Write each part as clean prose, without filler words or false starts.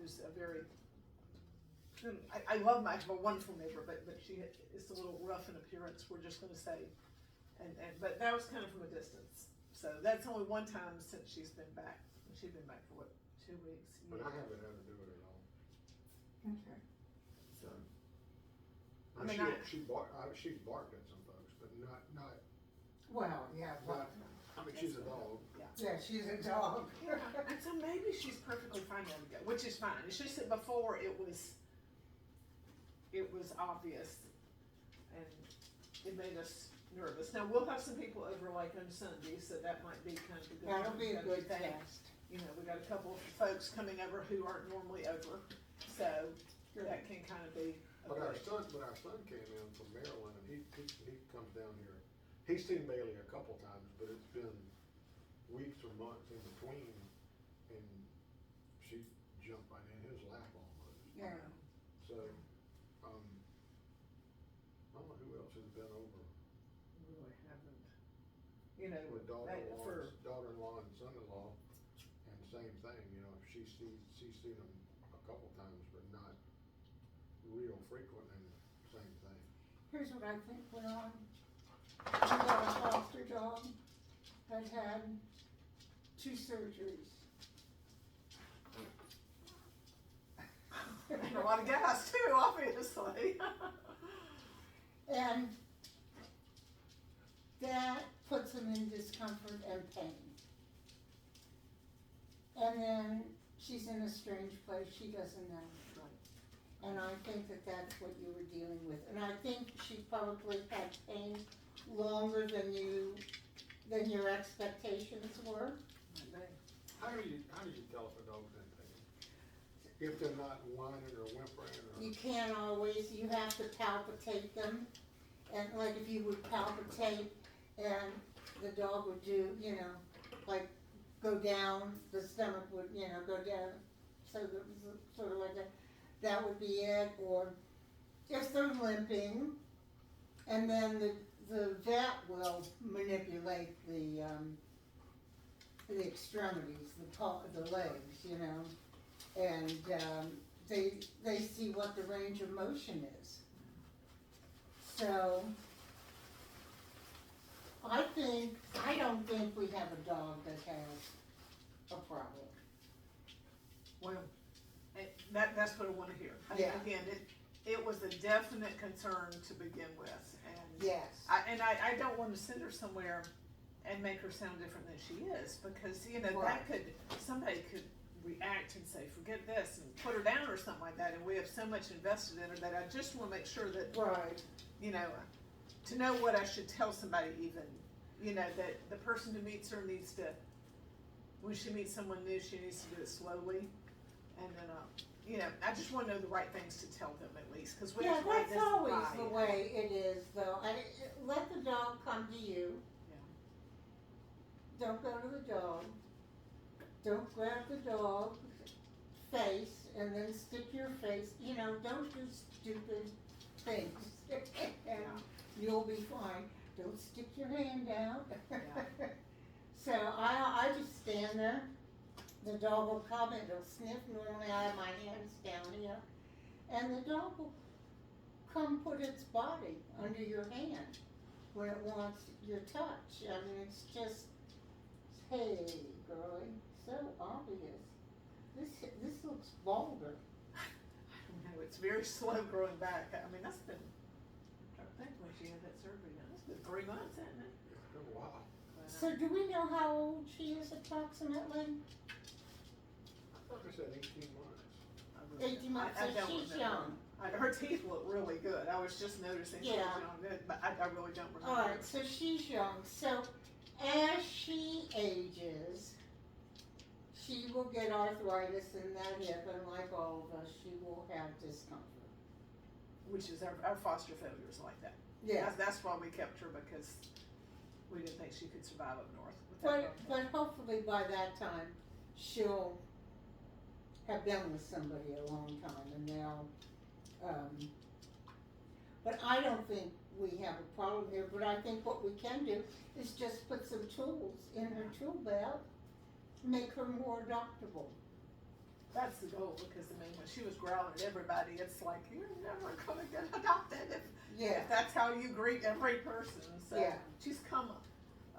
who's a very, I love my, I have a wonderful neighbor, but she is a little rough in appearance, we're just gonna say. But that was kind of from a distance. So that's only one time since she's been back. She's been back for what, 2 weeks? But I haven't had to do it at all. Okay. So, I mean, she's barked at some folks, but not, Well, yeah, but, I mean, she's a dog. yeah, she's a dog. yeah, and so maybe she's perfectly fine now to go, which is fine. It's just that before it was obvious, and it made us nervous. Now, we'll have some people over like on Sunday, so that might be kind of a good. That'll be a good thing. test. You know, we got a couple of folks coming over who aren't normally over, so that can kind of be. But our son came in from Maryland, and he comes down here. He's seen Bailey a couple times, but it's been weeks or months in between, and she jumped right in his lap almost. Yeah. So, I don't know who else has been over. Really haven't. You know, With for daughter-in-law and son-in-law, and same thing, you know, she's seen them a couple times, but not real frequent, and same thing. Here's what I think went on. We got a foster dog that had 2 surgeries. and a lot of gas too, obviously. And that puts them in discomfort and pain. And then she's in a strange place, she doesn't know. And I think that that's what you were dealing with. And I think she probably had pain longer than your expectations were. How do you tell if a dog's in pain? If they're not whining or whimpering or? You can't always, you have to palpitate them. And like if you would palpitate and the dog would do, you know, like go down, the stomach would, you know, go down. So that was sort of like that would be it. Or if they're limping, and then the vet will manipulate the extremities, the legs, you know, and they see what the range of motion is. So I don't think we have a dog that has a problem. Well, that's what I want to hear. Yeah. Again, it was a definite concern to begin with, and Yes. I don't want to send her somewhere and make her sound different than she is, because you know Right. somebody could react and say forget this and put her down or something like that, and we have so much invested in her that I just want to make sure that Right. you know, to know what I should tell somebody even, you know, that the person who meets her needs to, when she meets someone new, she needs to do it slowly. And then, you know, I just want to know the right things to tell them at least, because we Yeah, have to write that's this always right. the way it is, though. Let the dog come to you. Yeah. Don't go to the dog. Don't grab the dog's face and then stick your face. You know, don't do stupid things. And you'll be fine. Don't stick your hand out. Yeah. So I just stand there. The dog will come and it'll sniff. Normally I have my hands down here. And the dog will come put its body under your hand when it wants your touch. I mean, it's just, hey, girlie, so obvious. This looks vulgar. I don't know, it's very slow growing back. I mean, that's been, I'm trying to think when she had that surgery done. It's been 3 months, hasn't it? It's been a while. But, So do we know how old she is approximately? I thought they said 18 months. I really 18 months, I so don't she's remember. young. Her teeth look really good. I was just noticing she was Yeah. young, good, but I really don't remember. Alright, so she's young. So as she ages, she will get arthritis in that hip, and like all of us, she will have discomfort. Which is our foster failures like that. Yeah. That's why we kept her, because we didn't think she could survive up north with that. But hopefully by that time, she'll have been with somebody a long time, and they'll, but I don't think we have a problem here, but I think what we can do is just put some tools in her tool belt, make her more adoptable. That's the goal, because I mean, when she was growling at everybody, it's like, you're never gonna get adopted Yeah, if that's how you greet every person, so. Yeah. She's come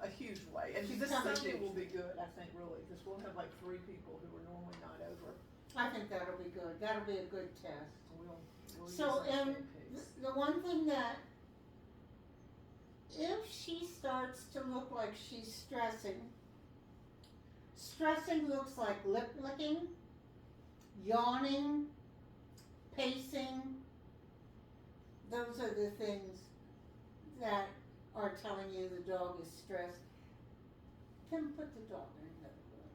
a huge way, and She's this come a Sunday huge- will be good, I think, really, because we'll have like 3 people who are normally not over, I think that'll be good, that'll be a good test. and we'll use So, those and pancakes. the one thing that, if she starts to look like she's stressing looks like lip licking, yawning, pacing. Those are the things that are telling you the dog is stressed. Then put the dog in another room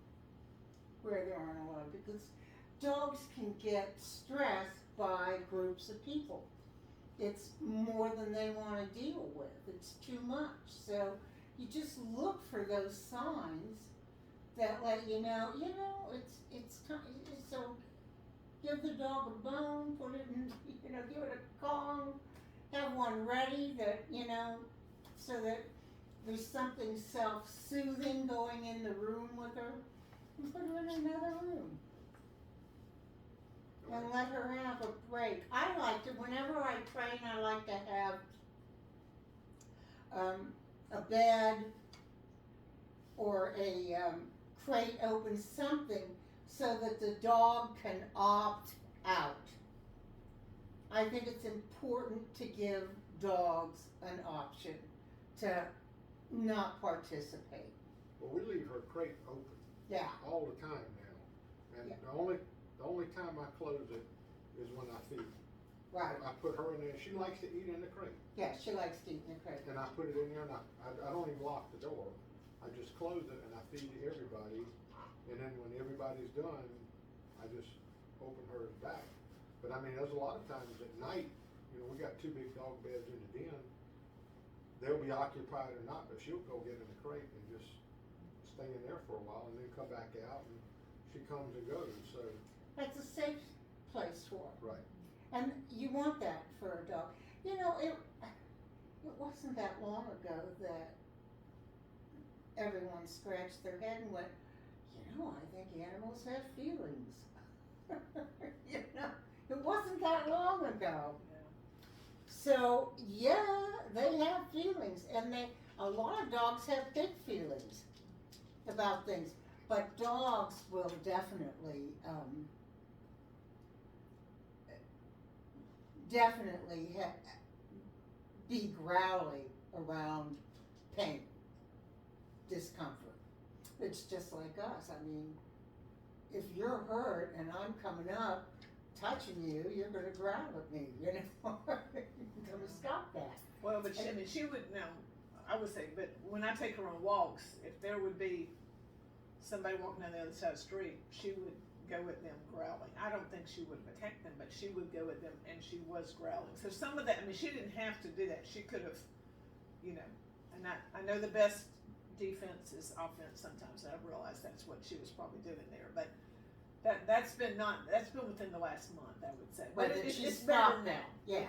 where there aren't a lot, because dogs can get stressed by groups of people. It's more than they want to deal with. It's too much. So you just look for those signs that let you know, it's time. So give the dog a bone, put it in, give it a Kong, have one ready that, so that there's something self-soothing going in the room with her, and put her in another room. And let her have a break. I like to, whenever I train, I like to have a bed or a crate open, something so that the dog can opt out. I think it's important to give dogs an option to not participate. Well, we leave her crate open Yeah, all the time now, and Yeah. the only time I close it is when I feed. right. I put her in there, she likes to eat in the crate, Yeah, she likes to eat in the crate. and I put it in there, and I don't even lock the door. I just close it and I feed everybody, and then when everybody's done, I just open hers back. But I mean, there's a lot of times at night, we got 2 big dog beds in the den. They'll be occupied or not, but she'll go get in the crate and just stay in there for a while, and then come back out, and she comes and goes. So That's a safe place for her. right, And you want that for a dog. It wasn't that long ago that everyone scratched their head and went, I think animals have feelings. It wasn't that long ago. Yeah. So, yeah, they have feelings, and a lot of dogs have big feelings about things, but dogs will definitely be growly around pain, discomfort. It's just like us. I mean, if you're hurt and I'm coming up, touching you, you're gonna growl at me, You're gonna stop that. Well, but she would, now, I would say, but when I take her on walks, if there would be somebody walking down the other side of the street, she would go at them growling. I don't think she would attack them, but she would go at them, and she was growling. So some of that, she didn't have to do that. She could have, and I know the best defense is offense sometimes, and I realize that's what she was probably doing there, but that's been within the last month, I would say. But it's she's better stopped now. Yeah.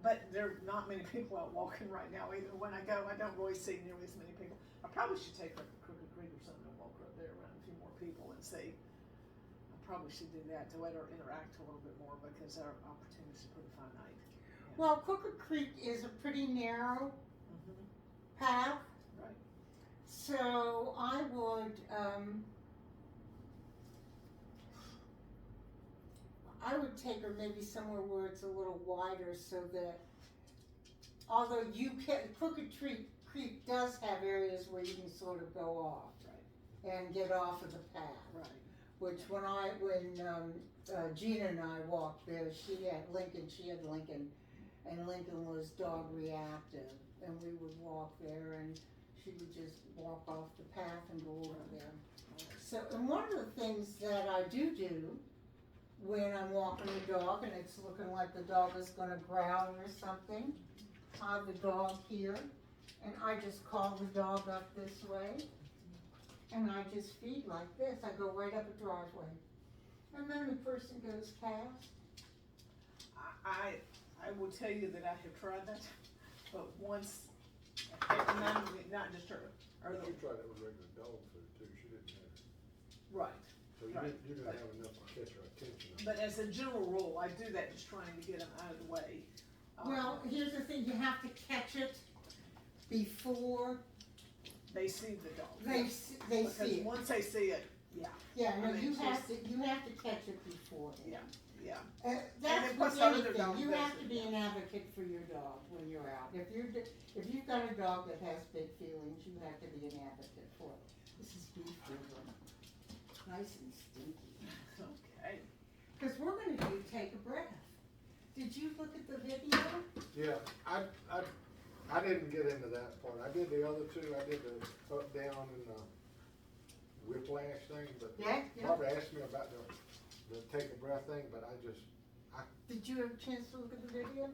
But there are not many people out walking right now either. When I go, I don't really see nearly as many people. I probably should take her up to Crooked Creek or something and walk her up there around a few more people and see. I probably should do that to let her interact a little bit more, because our opportunities are pretty finite. Yeah. Well, Crooked Creek is a pretty narrow path. Right. So I would, take her maybe somewhere where it's a little wider, so that, although Crooked Creek does have areas where you can sort of go off. Right. And get off of the path. Right. Which when Gina and I walked there, she had Lincoln, and Lincoln was dog reactive, and we would walk there, and she would just walk off the path and go over there. So, and one of the things that I do when I'm walking the dog and it's looking like the dog is gonna growl or something, I have the dog here, and I just call the dog up this way, and I just feed like this. I go right up a driveway, and then the person goes past. I will tell you that I have tried that, but once, not just her, or but you tried that with regular dog food too, she didn't have it. right. So you Right. didn't have enough to catch her attention. But as a general rule, I do that just trying to get them out of the way. Well, here's the thing, you have to catch it before They see the dog. they Because see it. once they see it, yeah, Yeah, no, I mean, you it's have to catch it before. yeah, yeah. That's then plus with our other anything, dog you does have it. to be an advocate for your dog when you're out. If you've got a dog that has big feelings, you have to be an advocate for it. This is beef liver, nice and stinky. Okay. Cause we're gonna do take a breath. Did you look at the video? Yeah, I didn't get into that part. I did the other two. I did the up, down, and the whiplash thing, but Yeah, yeah. Barbara asked me about the take a breath thing, but Did you have a chance to look at the video?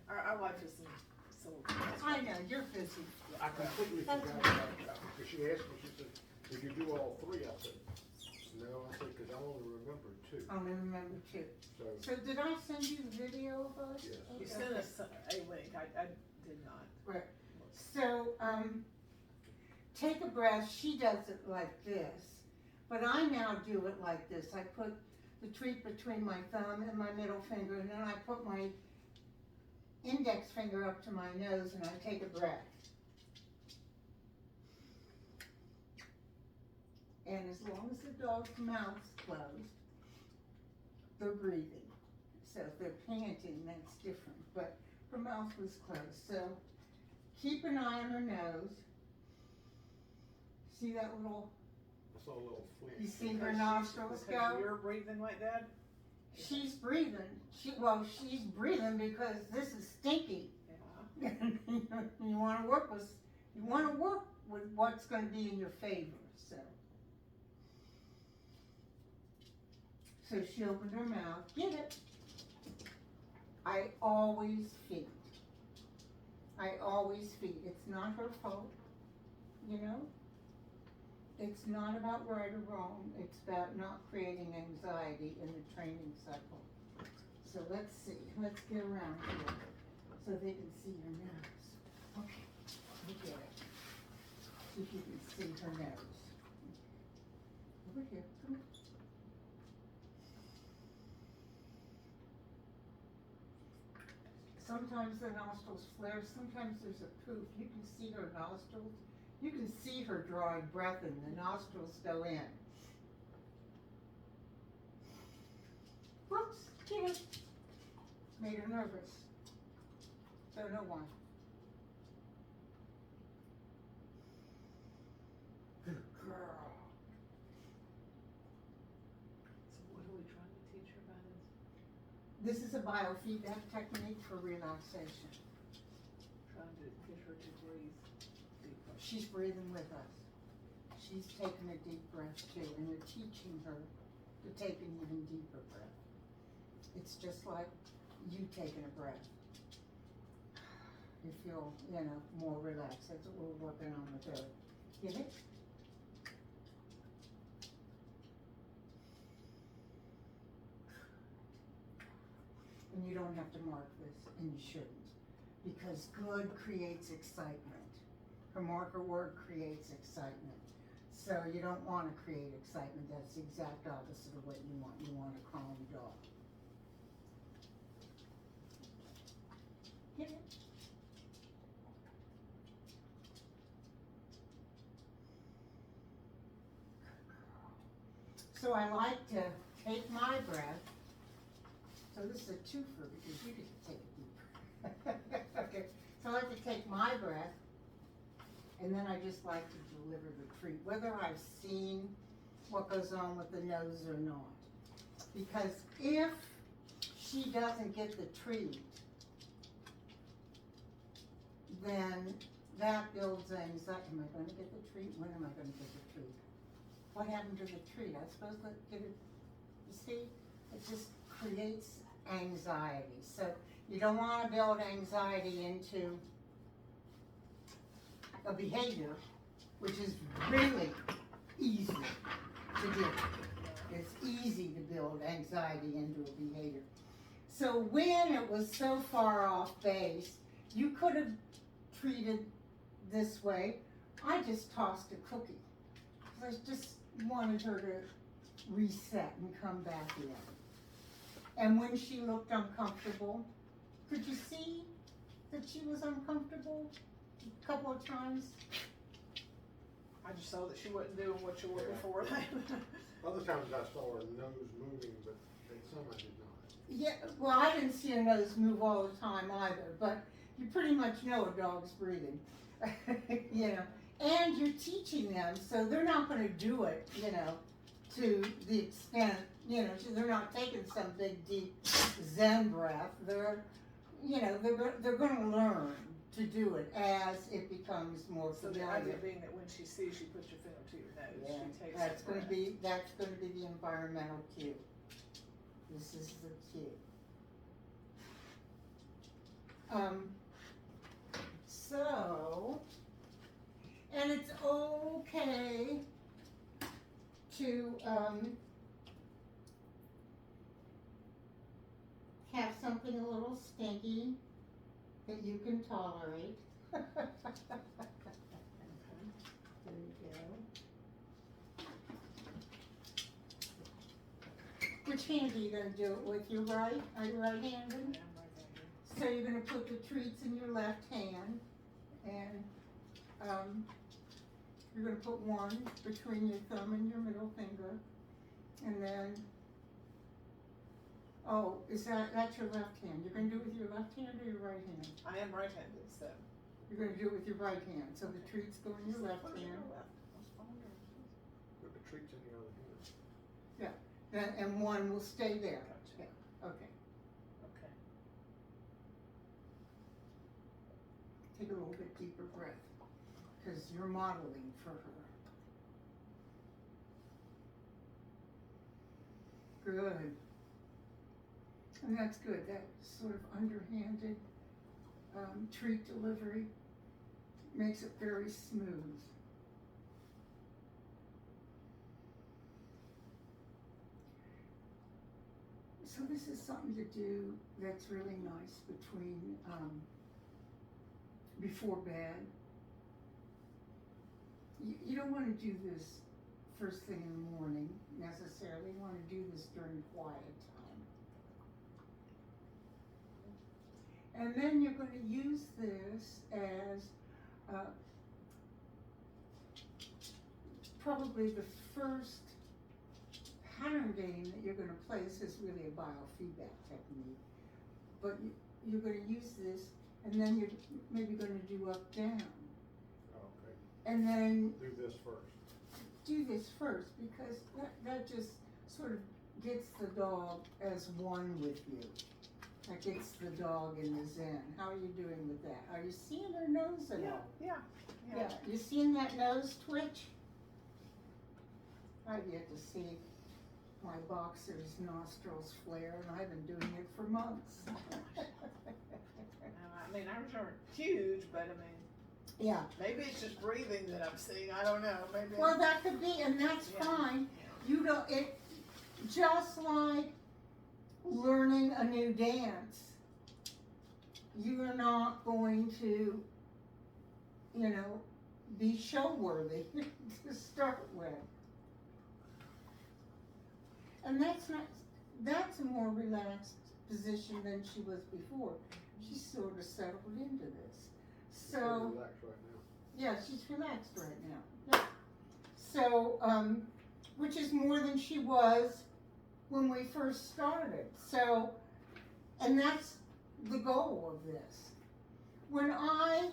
Our life is so. I know, you're busy. I completely That's forgot okay. about that. Because she asked me, she said, did you do all three? I said, no. I said, because I only remember two. I only remember two. So, So did I send you the video of us? Yes. You Okay. sent us a link, I did not. Right. So, take a breath, she does it like this, but I now do it like this. I put the treat between my thumb and my middle finger, and then I put my index finger up to my nose, and I take a breath. And as long as the dog's mouth's closed, they're breathing. So if they're panting, that's different, but her mouth was closed. So keep an eye on her nose. See that little, I saw a little flinch. you see her Because nostrils because go? you're breathing like that? She's breathing. She's breathing because this is stinky. Yeah. You wanna work with what's gonna be in your favor, so. So she opened her mouth, get it. I always feed. It's not her fault, you know? It's not about right or wrong, it's about not creating anxiety in the training cycle. So let's see, let's get around here, so they can see your nose. Okay, look at it. See if you can see her nose. Over here, come on. Sometimes the nostrils flare, sometimes there's a poof. You can see her nostrils. You can see her drawing breath and the nostrils go in. Whoops, get it. Made her nervous. Don't know why. Good girl. So what are we trying to teach her about this? This is a biofeedback technique for relaxation. Trying to get her to breathe deeper. She's breathing with us. She's taking a deep breath too, and you're teaching her to take an even deeper breath. It's just like you taking a breath. You feel, more relaxed. That's what we're working on with her. Get it? And you don't have to mark this, and you shouldn't, because good creates excitement. Her marker word creates excitement. So you don't want to create excitement. That's the exact opposite of what you want. You want a calm dog. Get it? So I like to take my breath. So this is a twofer because you get to take a deep breath. Okay, so I like to take my breath, and then I just like to deliver the treat, whether I've seen what goes on with the nose or not. Because if she doesn't get the treat, then that builds anxiety. Am I going to get the treat? When am I going to get the treat? What happened to the treat? I was supposed to get it. You see, it just creates anxiety. So you don't want to build anxiety into a behavior, which is really easy to do. It's easy to build anxiety into a behavior. So when it was so far off base, you could have treated this way. I just tossed a cookie. I just wanted her to reset and come back in. And when she looked uncomfortable, could you see that she was uncomfortable a couple of times? I just saw that she wasn't doing what you were looking for. Other times I saw her nose moving, but some I did not. Yeah, well, I didn't see her nose move all the time either, but you pretty much know a dog's breathing, you know. And you're teaching them, so they're not gonna do it, you know, to the extent, you know, they're not taking some big, deep Zen breath. They're, you know, they're gonna learn to do it as it becomes more So the familiar. idea being that when she sees you put your finger to your nose, Yeah, she takes that's a gonna breath. be the environmental cue. This is the cue. So, and it's okay to have something a little stinky that you can tolerate. There you go. Which hand are you gonna do it with? Your right? Are you right-handed? Yeah, I'm right-handed. So you're gonna put the treats in your left hand, and you're gonna put one between your thumb and your middle finger, and then, oh, that's your left hand? You're gonna do it with your left hand or your right hand? I am right-handed, so. You're gonna do it with your right hand, so the treats go in your left Put it in hand, your left. That's fine. Put the treats in the other hand. and one will stay there. Gotcha. Yeah, okay. Okay. Take a little bit deeper breath, because you're modeling for her. Good. And that's good, that sort of underhanded treat delivery makes it very smooth. So this is something to do that's really nice between, before bed. You don't want to do this first thing in the morning necessarily. You want to do this during quiet time. And then you're going to use this as probably the first pattern game that you're going to play. This is really a biofeedback technique. But you're going to use this, and then you're maybe going to do up, down. Okay. And then Do this first. do this first, because that just sort of gets the dog as one with you. That gets the dog in the zen. How are you doing with that? Are you seeing her nose at all? Yeah. Yeah. You seeing that nose twitch? I've yet to see my boxer's nostrils flare, and I've been doing it for months. I mean, ours aren't huge, but I mean, Yeah. maybe it's just breathing that I'm seeing. I don't know. Maybe. Well, that could be, and that's Yeah. fine. You don't. It just like learning a new dance. You are not going to, you know, be show worthy to start with. And that's a more relaxed position than she was before. She's sort of settled into this. So, Relax right now. yeah, she's relaxed right now. Yeah. So, which is more than she was when we first started. So, and that's the goal of this. When I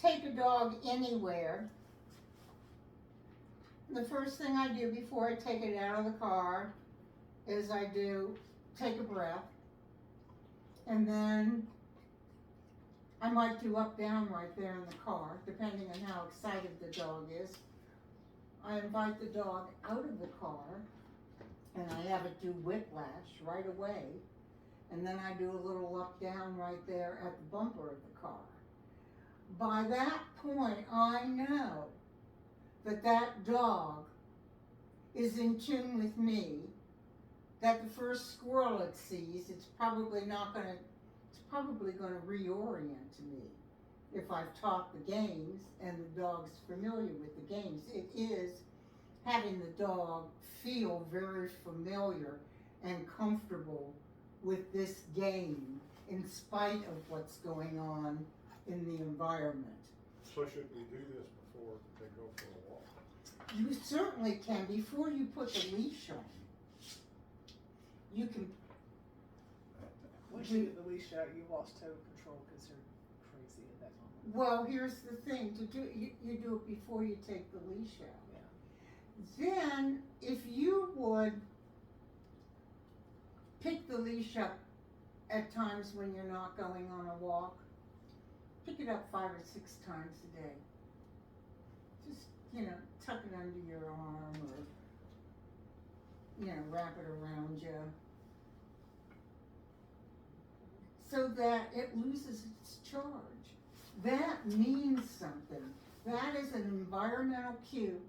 take a dog anywhere, the first thing I do before I take it out of the car is I take a breath, and then I might do up, down right there in the car, depending on how excited the dog is. I invite the dog out of the car, and I have it do whiplash right away, and then I do a little up, down right there at the bumper of the car. By that point, I know that dog is in tune with me, that the first squirrel it sees, it's probably going to reorient to me. If I've taught the games and the dog's familiar with the games, it is having the dog feel very familiar and comfortable with this game in spite of what's going on in the environment. So should we do this before they go for a walk? You certainly can, before you put the leash on. You can, Once you get the leash out, you lost total control because they're crazy at that moment. well, here's the thing, you do it before you take the leash out. Then, if you would pick the leash up at times when you're not going on a walk, pick it up 5 or 6 times a day. Just, tuck it under your arm or, wrap it around you. So that it loses its charge. That means something. That is an environmental cue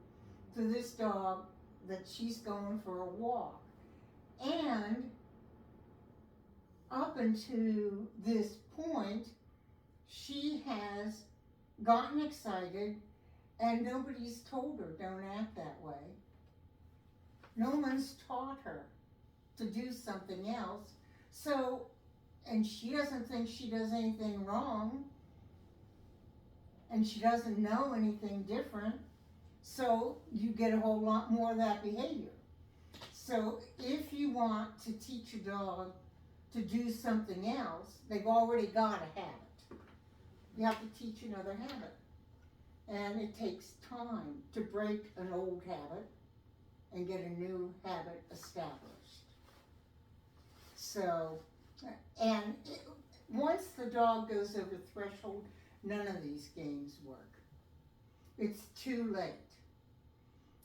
to this dog that she's going for a walk. And up until this point, she has gotten excited and nobody's told her, don't act that way. No one's taught her to do something else. So, and she doesn't think she does anything wrong, and she doesn't know anything different. So you get a whole lot more of that behavior. So if you want to teach a dog to do something else, they've already got a habit. You have to teach another habit. And it takes time to break an old habit and get a new habit established. So, once the dog goes over threshold, none of these games work. It's too late.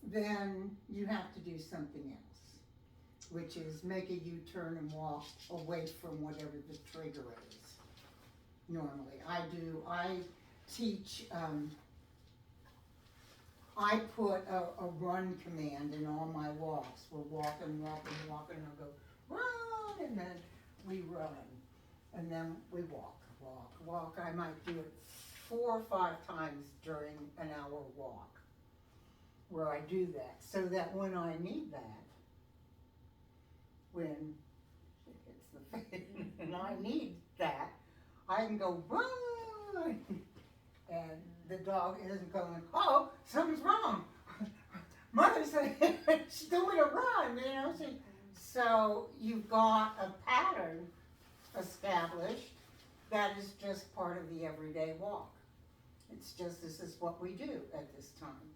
Then you have to do something else, which is make a U-turn and walk away from whatever the trigger is. Normally, I teach, I put a run command in all my walks. We're walking, and I'll go, run, and then we run. And then we walk. I might do it 4 or 5 times during an hour walk where I do that, so that when I need that, when it hits the face and I need that, I can go run, and the dog isn't going, oh, something's wrong. Mother said she's doing a run, So you've got a pattern established that is just part of the everyday walk. It's just, this is what we do at this time.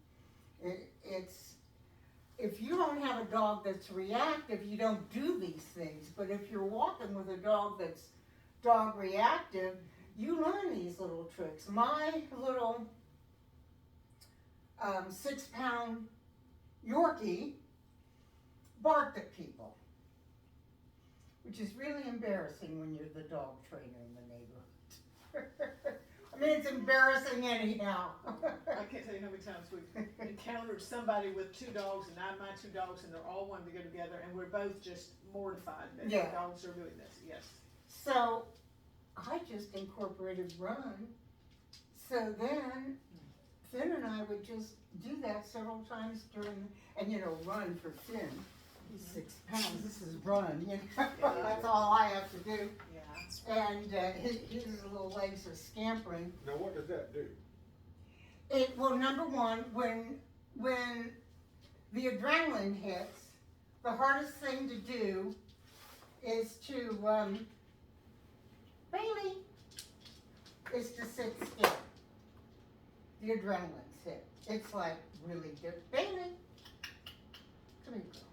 It's if you don't have a dog that's reactive, you don't do these things. But if you're walking with a dog that's dog reactive, you learn these little tricks. My little 6-pound Yorkie barked at people, which is really embarrassing when you're the dog trainer in the neighborhood. I mean, it's embarrassing anyhow. I can't tell you how many times we've encountered somebody with 2 dogs and I have my 2 dogs and they're all wanting to go together and we're both just mortified that the dogs are doing this. Yes. So I just incorporated run. So then Finn and I would just do that several times during, and run for Finn. He's 6 pounds. This is run. That's all I have to do. Yeah. And his little legs are scampering. Now what does that do? Well, number one, when the adrenaline hits, the hardest thing to do is to Bailey is to sit still. The adrenaline's hit. It's like really difficult. Bailey, come here, girl.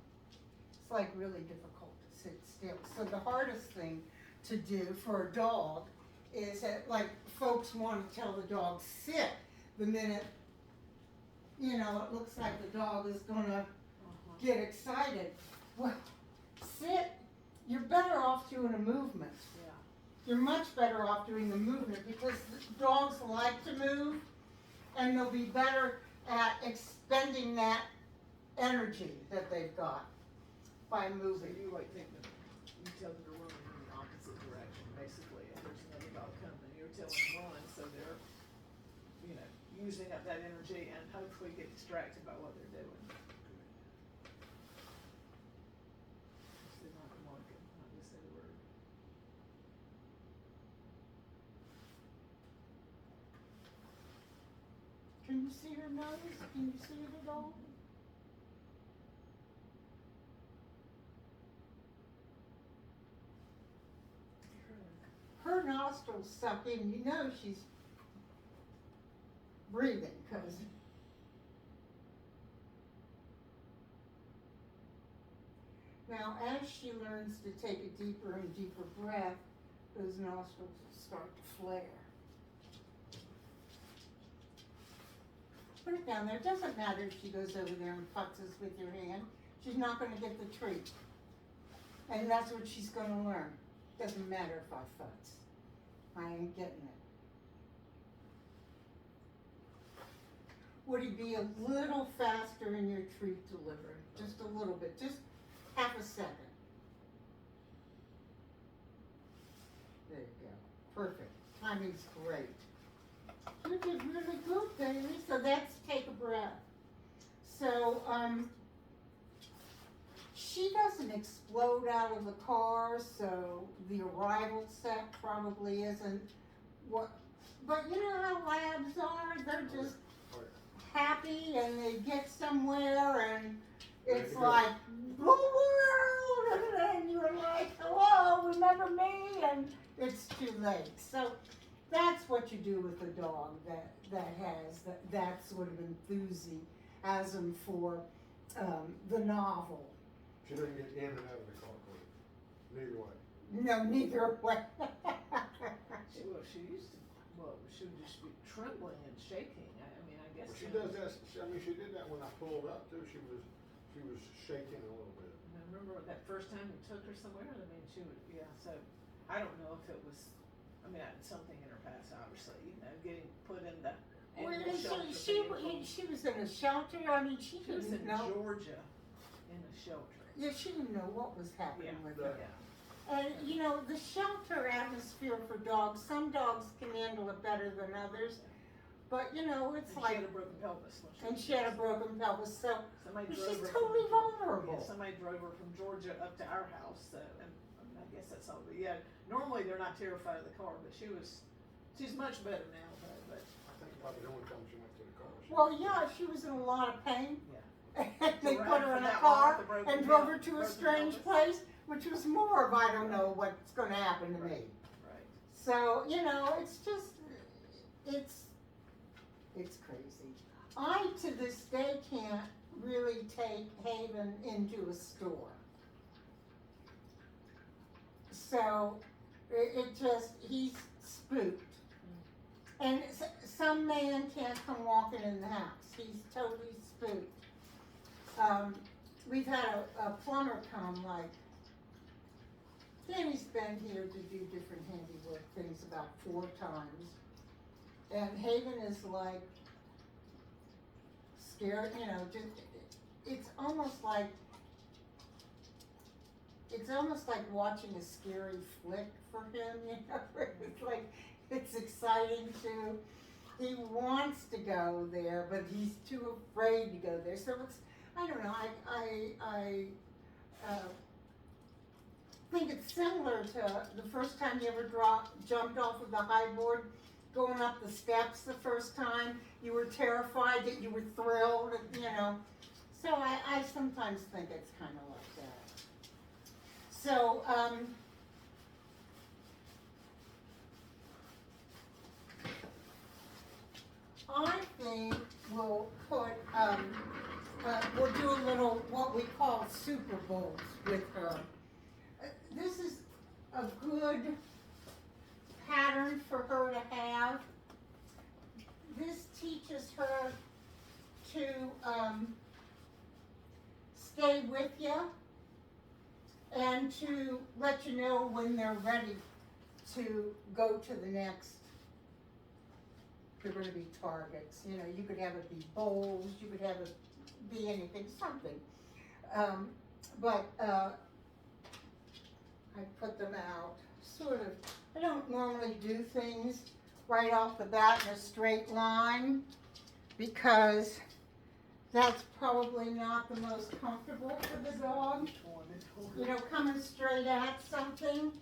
It's like really difficult to sit still. So the hardest thing to do for a dog is that, like, folks want to tell the dog sit the minute, it looks like the dog is gonna get excited. Well, sit, you're better off doing a movement. Yeah. You're much better off doing the movement because dogs like to move and they'll be better at expending that energy that they've got by So moving. you tell them to run in the opposite direction, basically, and there's another dog coming, you're telling them run, so they're, using up that energy and hopefully get distracted by what they're doing. you see her nose? Can you see it at all? Her nostrils suck in, you know she's breathing, cause now as she learns to take a deeper and deeper breath, those nostrils will start to flare. Put it down there. It doesn't matter if she goes over there and futzes with your hand. She's not gonna get the treat. And that's what she's gonna learn. Doesn't matter if I futz. I ain't getting it. Would he be a little faster in your treat delivery? Just a little bit, just half a second. There you go, perfect, timing's great. You did really good, baby, so that's take a breath. So, she doesn't explode out of the car, so the arrival set probably isn't what, but you know how labs are, they're just happy and they get somewhere and it's like, blue world, and you're like, hello, remember me? And it's too late. So that's what you do with a dog that has that sort of enthusiasm for the novel. She doesn't get in and out of the car quick, neither way. No, neither way. She used to, she would just be trembling and shaking. I mean, I guess. Well, she does that, she did that when I pulled up too, she was shaking a little bit. I remember that first time we took her somewhere, I mean, she would, yeah, so, I don't know if it was, I mean, something in her past, obviously, you know, getting put in the animal shelter. She was in a shelter, I mean, she was in didn't know. Georgia, in a shelter. Yeah, she didn't know what was happening with her. Yeah. And, you know, the shelter atmosphere for dogs, some dogs can handle it better than others. But, you know, it's And like. she had a broken pelvis. And she had a broken pelvis, so she's her totally vulnerable. Yeah, somebody drove her from Georgia up to our house, so, and I guess that's all, but yeah, normally they're not terrified of the car, but she's much better now, but. I think probably the only time she went to the car. Well, yeah, she was in a lot of pain. Yeah. They So put her right in a from that car moment, the broken and drove her pelvis, to a broken strange pelvis. place, which was more of I don't know what's gonna happen to me. Right. So, you know, it's just, it's crazy. I, to this day, can't really take Haven into a store. So, he's spooked. And some man can't come walking in the house. He's totally spooked. We've had a plumber come, like, Danny's been here to do different handiwork things about 4 times. And Haven is like, scared, you know, just, it's almost like watching a scary flick for him, you know, it's like, it's exciting too. He wants to go there, but he's too afraid to go there, so it's, I don't know, I think it's similar to the first time you ever jumped off of the high board, going up the steps the first time, you were terrified, that you were thrilled, you know. So I sometimes think it's kind of like that. So, I think we'll put, we'll do a little, what we call Super Bowls with her. This is a good pattern for her to have. This teaches her to stay with you and to let you know when they're ready to go to the next. They're going to be targets. You know, you could have it be bowls, you could have it be anything, something. But I put them out, sort of. I don't normally do things right off the bat in a straight line because that's probably not the most comfortable for the dog. You know, coming straight at something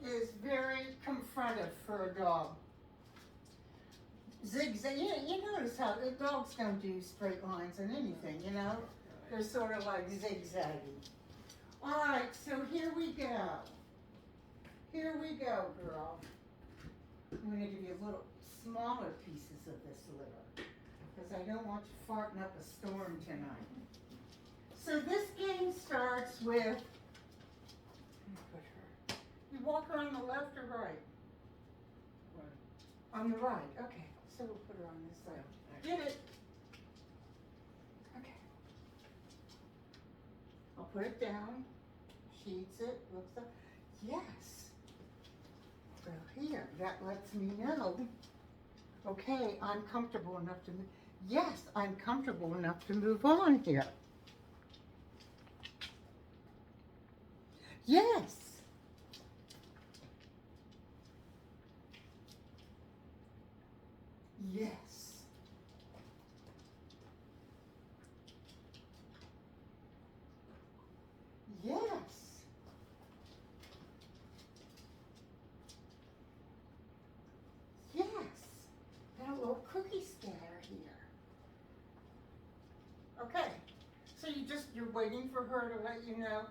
is very confrontive for a dog. zigzag. You notice how the dogs don't do straight lines in anything, you know? They're sort of like zigzaggy. All right, so here we go. Here we go, girl. I'm gonna give you a little smaller pieces of this litter because I don't want you farting up a storm tonight. So this game starts with, let me put her. You walk her on the left or right? Right. On the right, okay. So we'll put her on this side. Get it. Okay. I'll put it down. She eats it, looks up. Yes. Well, here, that lets me know. Okay, I'm comfortable enough to move. Yes, I'm comfortable enough to move on here. Yes. Yes. Yes. Yes. Got a little cookie scatter here. Okay. So you're waiting for her to let you know,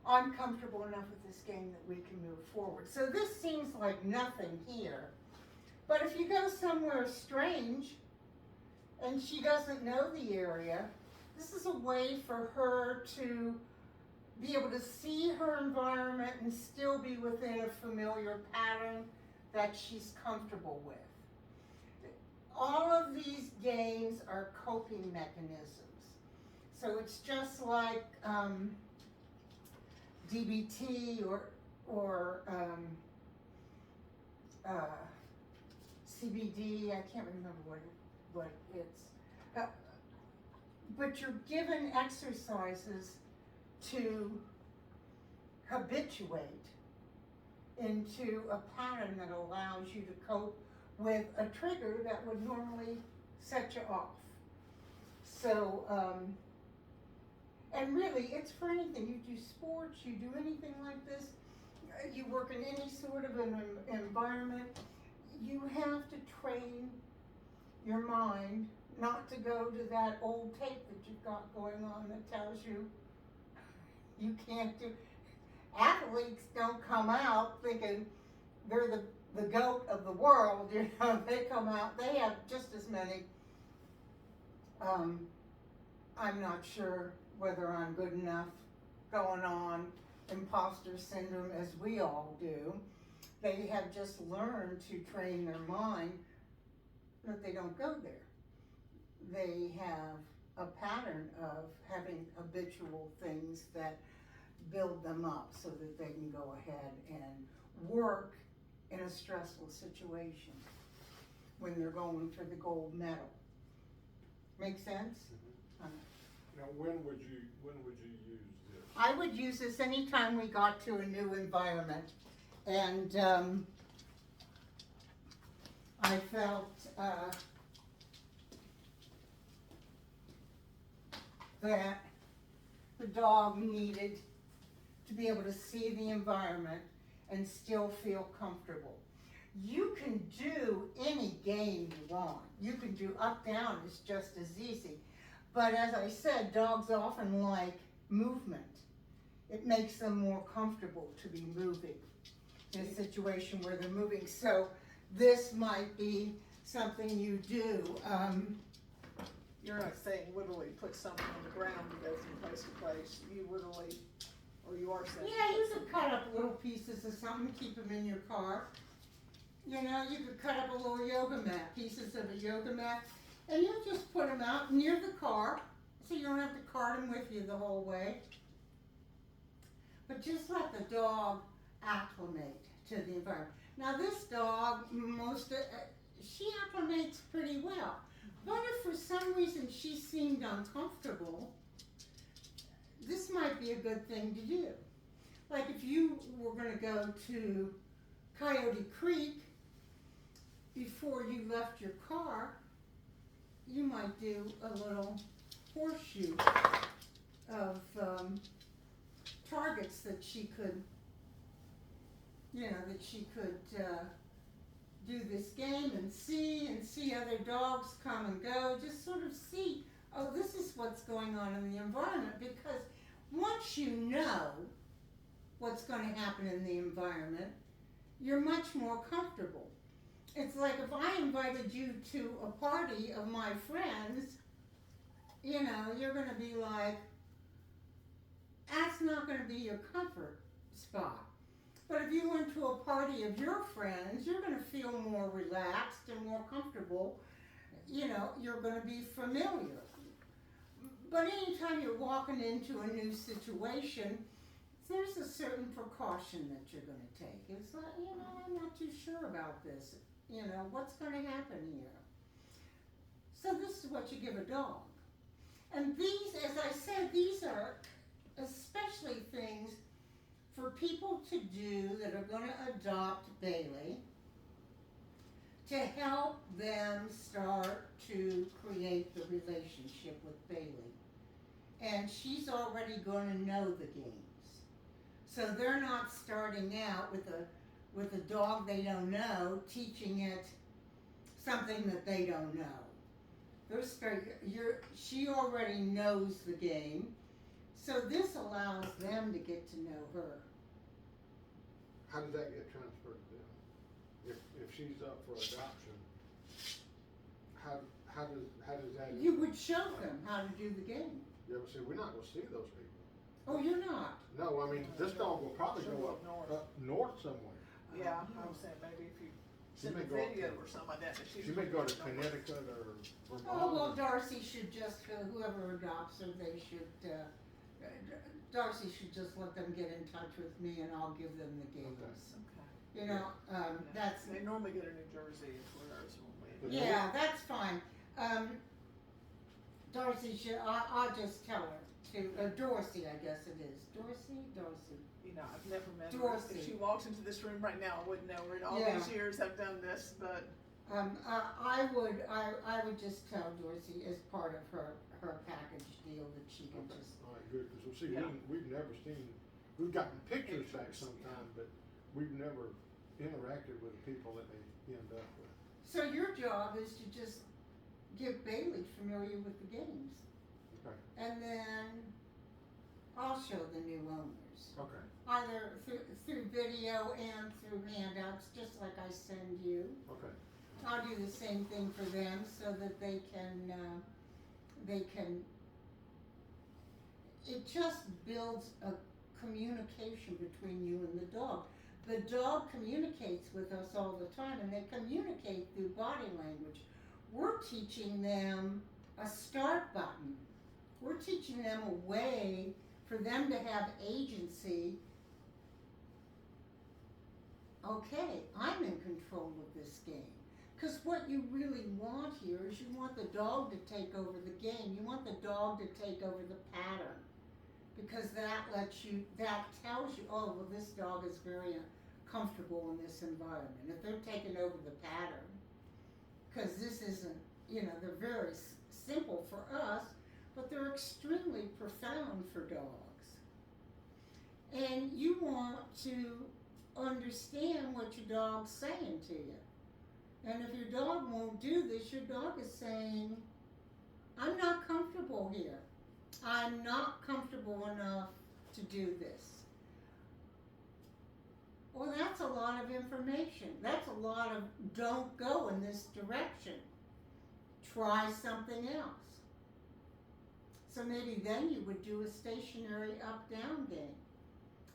I'm comfortable enough with this game that we can move forward. So this seems like nothing here. But if you go somewhere strange and she doesn't know the area, this is a way for her to be able to see her environment and still be within a familiar pattern that she's comfortable with. All of these games are coping mechanisms. So it's just like DBT or CBD, I can't remember what it's, but you're given exercises to habituate into a pattern that allows you to cope with a trigger that would normally set you off. So, and really, it's for anything. You do sports, you do anything like this, you work in any sort of an environment, you have to train your mind not to go to that old tape that you've got going on that tells you you can't do. Athletes don't come out thinking they're the GOAT of the world, you know. They come out, they have just as many, I'm not sure whether I'm good enough going on, imposter syndrome, as we all do. They have just learned to train their mind that they don't go there. They have a pattern of having habitual things that build them up so that they can go ahead and work in a stressful situation when they're going for the gold medal. Make sense? Mm-hmm. Now, when would you use this? I would use this anytime we got to a new environment, and I felt that the dog needed to be able to see the environment and still feel comfortable. You can do any game you want. You can do up, down, it's just as easy. But as I said, dogs often like movement. It makes them more comfortable to be moving in a situation where they're moving. So this might be something you do. You're not saying literally put something on the ground to go from place to place. You literally, or you are saying. Yeah, you could cut up little pieces of something, keep them in your car. You know, you could cut up a little yoga mat, pieces of a yoga mat, and you just put them out near the car, so you don't have to cart them with you the whole way. But just let the dog acclimate to the environment. Now this dog, she acclimates pretty well. But if for some reason she seemed uncomfortable, this might be a good thing to do. Like if you were going to go to Coyote Creek before you left your car, you might do a little horseshoe of targets that she could, do this game and see other dogs come and go, just sort of see, oh, this is what's going on in the environment, because once you know what's going to happen in the environment, you're much more comfortable. It's like if I invited you to a party of my friends, you know, you're going to be like, that's not going to be your comfort spot. But if you went to a party of your friends, you're going to feel more relaxed and more comfortable. You know, you're going to be familiar. But anytime you're walking into a new situation, there's a certain precaution that you're going to take. It's like, you know, I'm not too sure about this. You know, what's going to happen here? So this is what you give a dog. And these, as I said, these are especially things for people to do that are going to adopt Bailey, to help them start to create the relationship with Bailey. And she's already going to know the games. So they're not starting out with a dog they don't know, teaching it something that they don't know. She already knows the game, so this allows them to get to know her. How does that get transferred to them? If she's up for adoption, how does that? You would show them how to do the game. Yeah, but see, we're not gonna see those people. Oh, you're not? No, I mean, this dog will probably go up north somewhere. Yeah, I was saying maybe if you She send may a go up video to- or something like that. She may go to Connecticut or Vermont. Oh, well, Darcy should just, whoever adopts her, Darcy should just let them get in touch with me and I'll give them the games. Okay. You know, that's, They normally go to New Jersey is where ours will be. yeah, that's fine. Darcy should, I'll just tell her to, Dorsey, I guess it is. Dorsey? You know, I've never met her. Dorsey. If she walked into this room right now, I wouldn't know her. In all Yeah. these years I've done this, but I would just tell Dorsey as part of her package deal that she can Okay. just, All right, good, because we'll see, Yeah. we've never seen, we've gotten pictures back sometime, but we've never interacted with the people that they end up with. so your job is to just get Bailey familiar with the games. Okay. And then I'll show the new owners, Okay. either through video and through handouts, just like I send you. Okay. I'll do the same thing for them so that they can, it just builds a communication between you and the dog. The dog communicates with us all the time, and they communicate through body language. We're teaching them a start button. We're teaching them a way for them to have agency. Okay, I'm in control of this game. Because what you really want here is you want the dog to take over the game. You want the dog to take over the pattern. Because that tells you, oh, well, this dog is very comfortable in this environment. If they're taking over the pattern, because this isn't, they're very simple for us, but they're extremely profound for dogs. And you want to understand what your dog's saying to you. And if your dog won't do this, your dog is saying, I'm not comfortable here. I'm not comfortable enough to do this. Well, that's a lot of information. That's a lot of don't go in this direction. Try something else. So maybe then you would do a stationary up-down game.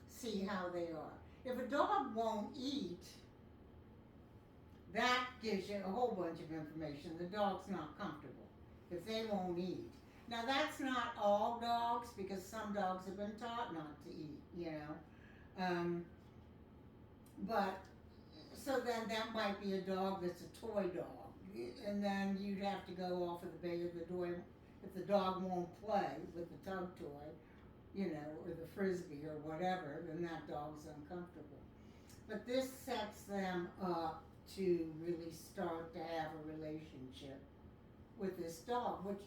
See how they are. If a dog won't eat, that gives you a whole bunch of information. The dog's not comfortable if they won't eat. Now that's not all dogs, because some dogs have been taught not to eat, but so then that might be a dog that's a toy dog, and then you'd have to go off of the bay of the door if the dog won't play with the tug toy, or the frisbee or whatever, then that dog's uncomfortable. But this sets them up to really start to have a relationship with this dog, which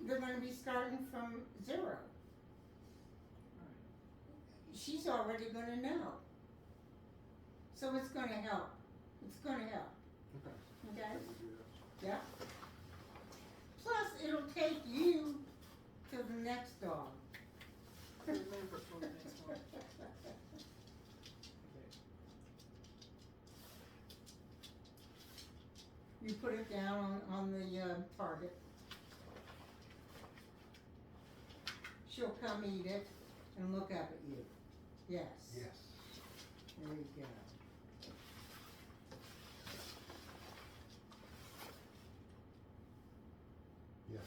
they're going to be starting from zero. She's already going to know. So it's going to help. It's gonna help, Okay. okay? I can do that. Yeah. Plus, it'll take you to the next dog. Remember for the next one. You put it down on the target. She'll come eat it and look up at you. Yes. Yes. There you go. Yes.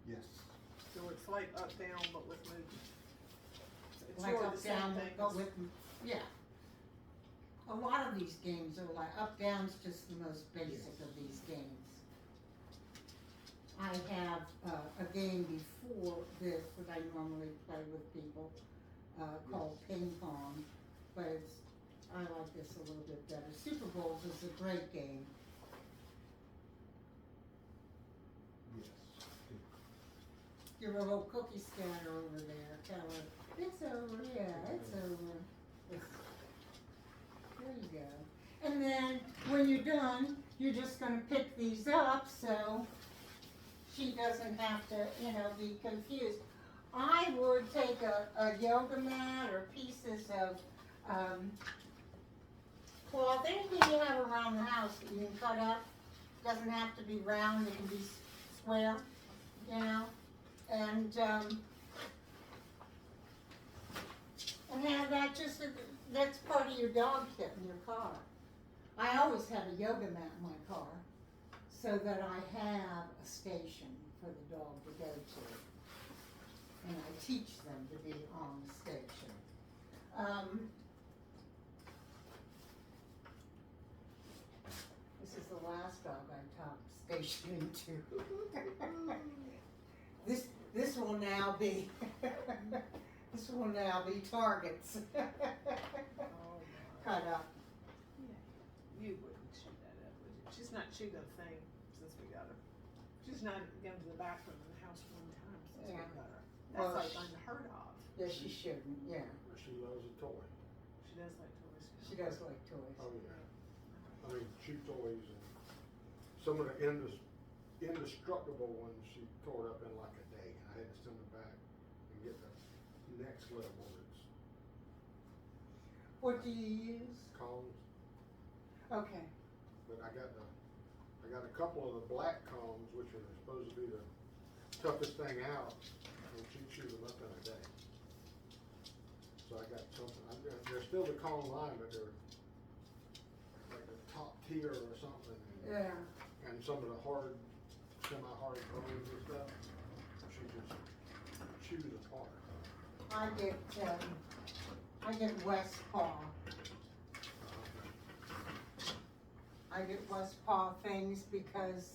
Yes. So it's like up, down, but with movement. It's Like really up, the same down, thing but as- with, yeah. A lot of these games are like, up, down's just the most basic of these games. I have a game before this that I normally play with people, called ping pong, but I like this a little bit better. Super Bowls is a great game. Yes. Your little cookie scatter over there, tell her, it's over, yeah, it's over. There you go. And then, when you're done, you're just gonna pick these up, so she doesn't have to, be confused. I would take a yoga mat or pieces of, cloth, anything you have around the house that you can cut up. Doesn't have to be round, it can be square, and have that that's part of your dog kit in your car. I always have a yoga mat in my car, so that I have a station for the dog to go to. And I teach them to be on the station. This is the last dog I taught stationing to. This will now be this will now be targets. Oh, my. Cut up. You wouldn't chew that up, would you? She's not chewed a thing since we got her. She's not gone to the bathroom in the house one time since we Yeah. got her. Well, That's like unheard of. Yeah, she shouldn't, yeah. She loves a toy. She does like toys. She does like toys. Oh, yeah. I mean, chew toys and some of the indestructible ones she tore up in like a day. I had to send them back and get the next level. It's What do you use? cones, Okay. but I got a couple of the black cones, which are supposed to be the toughest thing out, and she chews them up in a day. So I got something. They're still the cone line, but they're like the top tier or something. Yeah. And some of the hard, semi-hard bones and stuff, she just chews apart. I get West Paw. I get West Paw things because,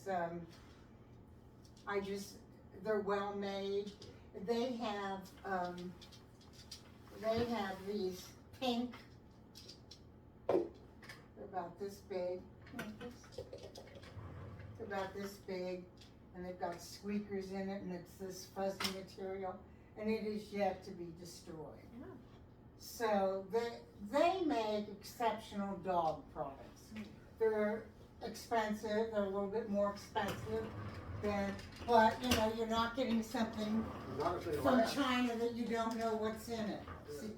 they're well made. They have these pink, they're about this big. They're about this big, and they've got squeakers in it, and it's this fuzzy material, and it is yet to be destroyed. Yeah. So they make exceptional dog products. They're expensive, they're a little bit more expensive but you're not getting something Not if they from last. China that you don't know what's in it. Yeah,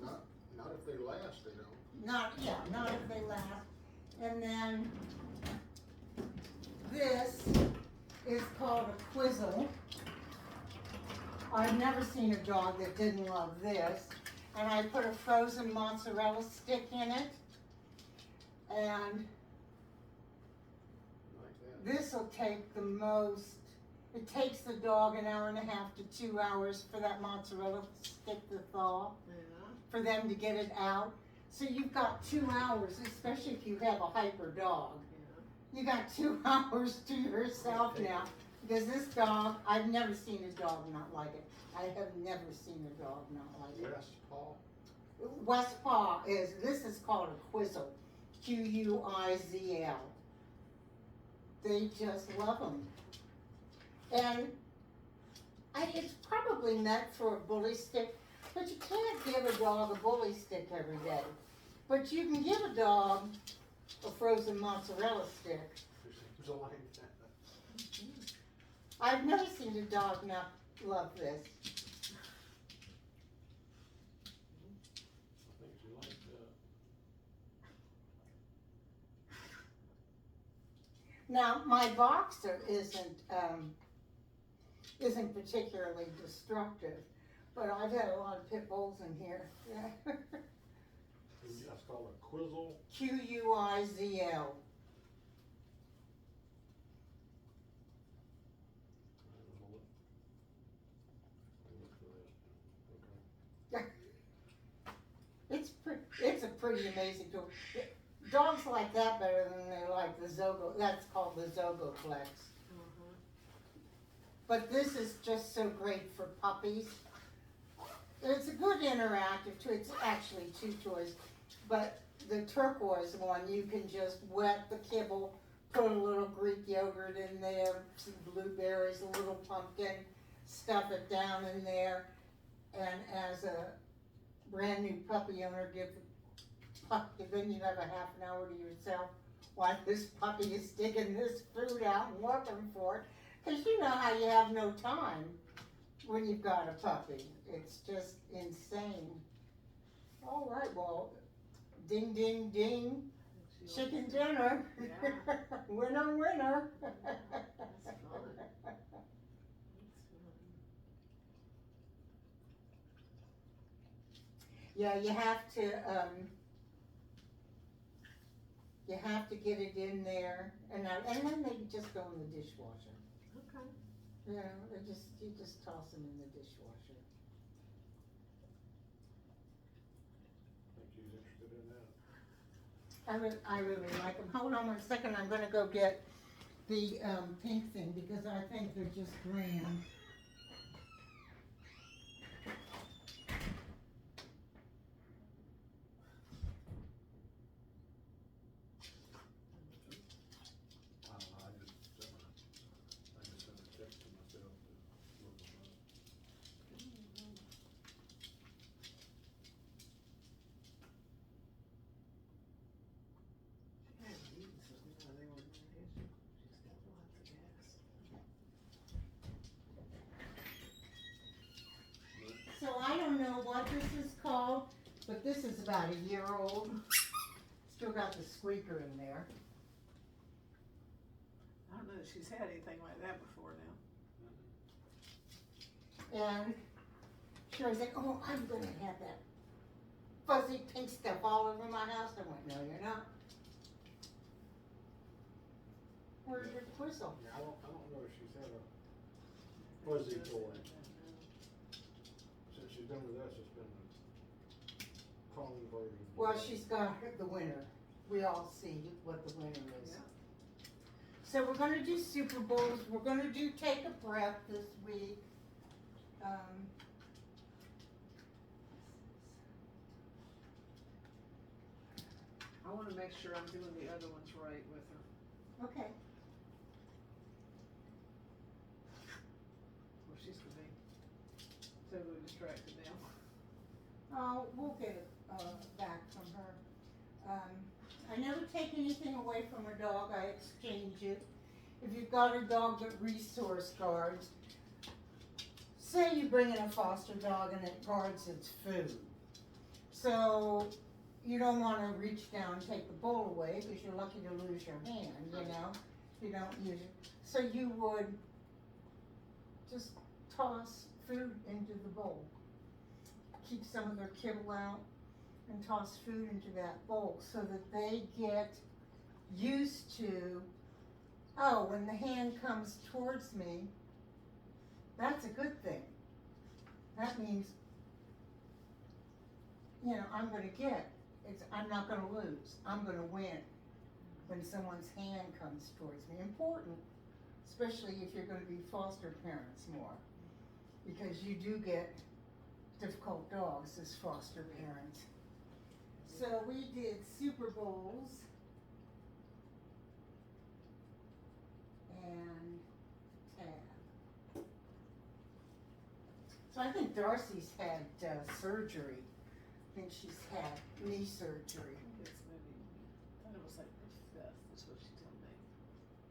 not if they last, they don't. Not if they last. And then this is called a quizzle. I've never seen a dog that didn't love this. And I put a frozen mozzarella stick in it. And Like that. this'll take it takes the dog an hour and a half to 2 hours for that mozzarella stick to thaw, Yeah. for them to get it out. So you've got 2 hours, especially if you have a hyper dog. Yeah. You got 2 hours to yourself now. Because this dog, I've never seen a dog not like it. I have never seen a dog not like it. West Paw. West Paw this is called a quizzle. Quizel. They just love them. And it's probably meant for a bully stick, But you can't give a dog a bully stick every day. But you can give a dog a frozen mozzarella stick. There's a like that. I've never seen a dog not love this. I think she likes that. Now, my boxer isn't particularly destructive, but I've had a lot of pit bulls in here. That's called a quizzle. Q-U-I-Z-L. It's a pretty amazing tool. Dogs like that better than they like the Zogo. That's called the Zogoplex. But this is just so great for puppies. It's a good interactive toy. It's actually two toys, but the turquoise one you can just wet the kibble, put a little Greek yogurt in there, some blueberries, a little pumpkin, stuff it down in there, and as a brand new puppy owner, give the puppy, then you have a half an hour to yourself while this puppy is digging this food out and looking for it. Because you know how you have no time when you've got a puppy. It's just insane. All right, well, ding, ding, ding. Chicken dinner. Yeah. Winner, winner. That's fun. Yeah, you have to get it in there, and then they can just go in the dishwasher. Okay. You know, you just toss them in the dishwasher. I think she's interested in that. I really like them. Hold on one second, I'm gonna go get the pink thing because I think they're just grand. I don't know, I just sent a text to myself to look them up. She hasn't eaten since we know they were in here. She's got lots of gas. So I don't know what this is called, but this is about a year old. Still got the squeaker in there. I don't know that she's had anything like that before now. And she was like, oh, I'm gonna have that fuzzy pink stuff all over my house. I went, no, you're not. Where's your whistle? Yeah, I don't know if she's had a fuzzy toy. Since she's been with us, it's been a clone version. Well, she's got the winner. We all see what the winner is. Yeah. So we're gonna do Super Bowls. We're gonna do Take a Breath this week. I want to make sure I'm doing the other ones right with her. Okay. Well, she's gonna be totally distracted now. Oh, we'll get it back from her. I never take anything away from a dog. I exchange it. If you've got a dog that resource guards, say you bring in a foster dog and it guards its food. So you don't want to reach down and take the bowl away because you're lucky to lose your hand, you know? You don't use it. So you would just toss food into the bowl. Keep some of their kibble out and toss food into that bowl so that they get used to, oh, when the hand comes towards me, that's a good thing. That means, you know, I'm gonna get. I'm not gonna lose. I'm gonna win when someone's hand comes towards me. Important, especially if you're gonna be foster parents more, because you do get difficult dogs as foster parents. So we did Super Bowls and tab. So I think Darcy's had surgery. I think she's had knee surgery. It's maybe, I thought it was like the 5th, is what she told me.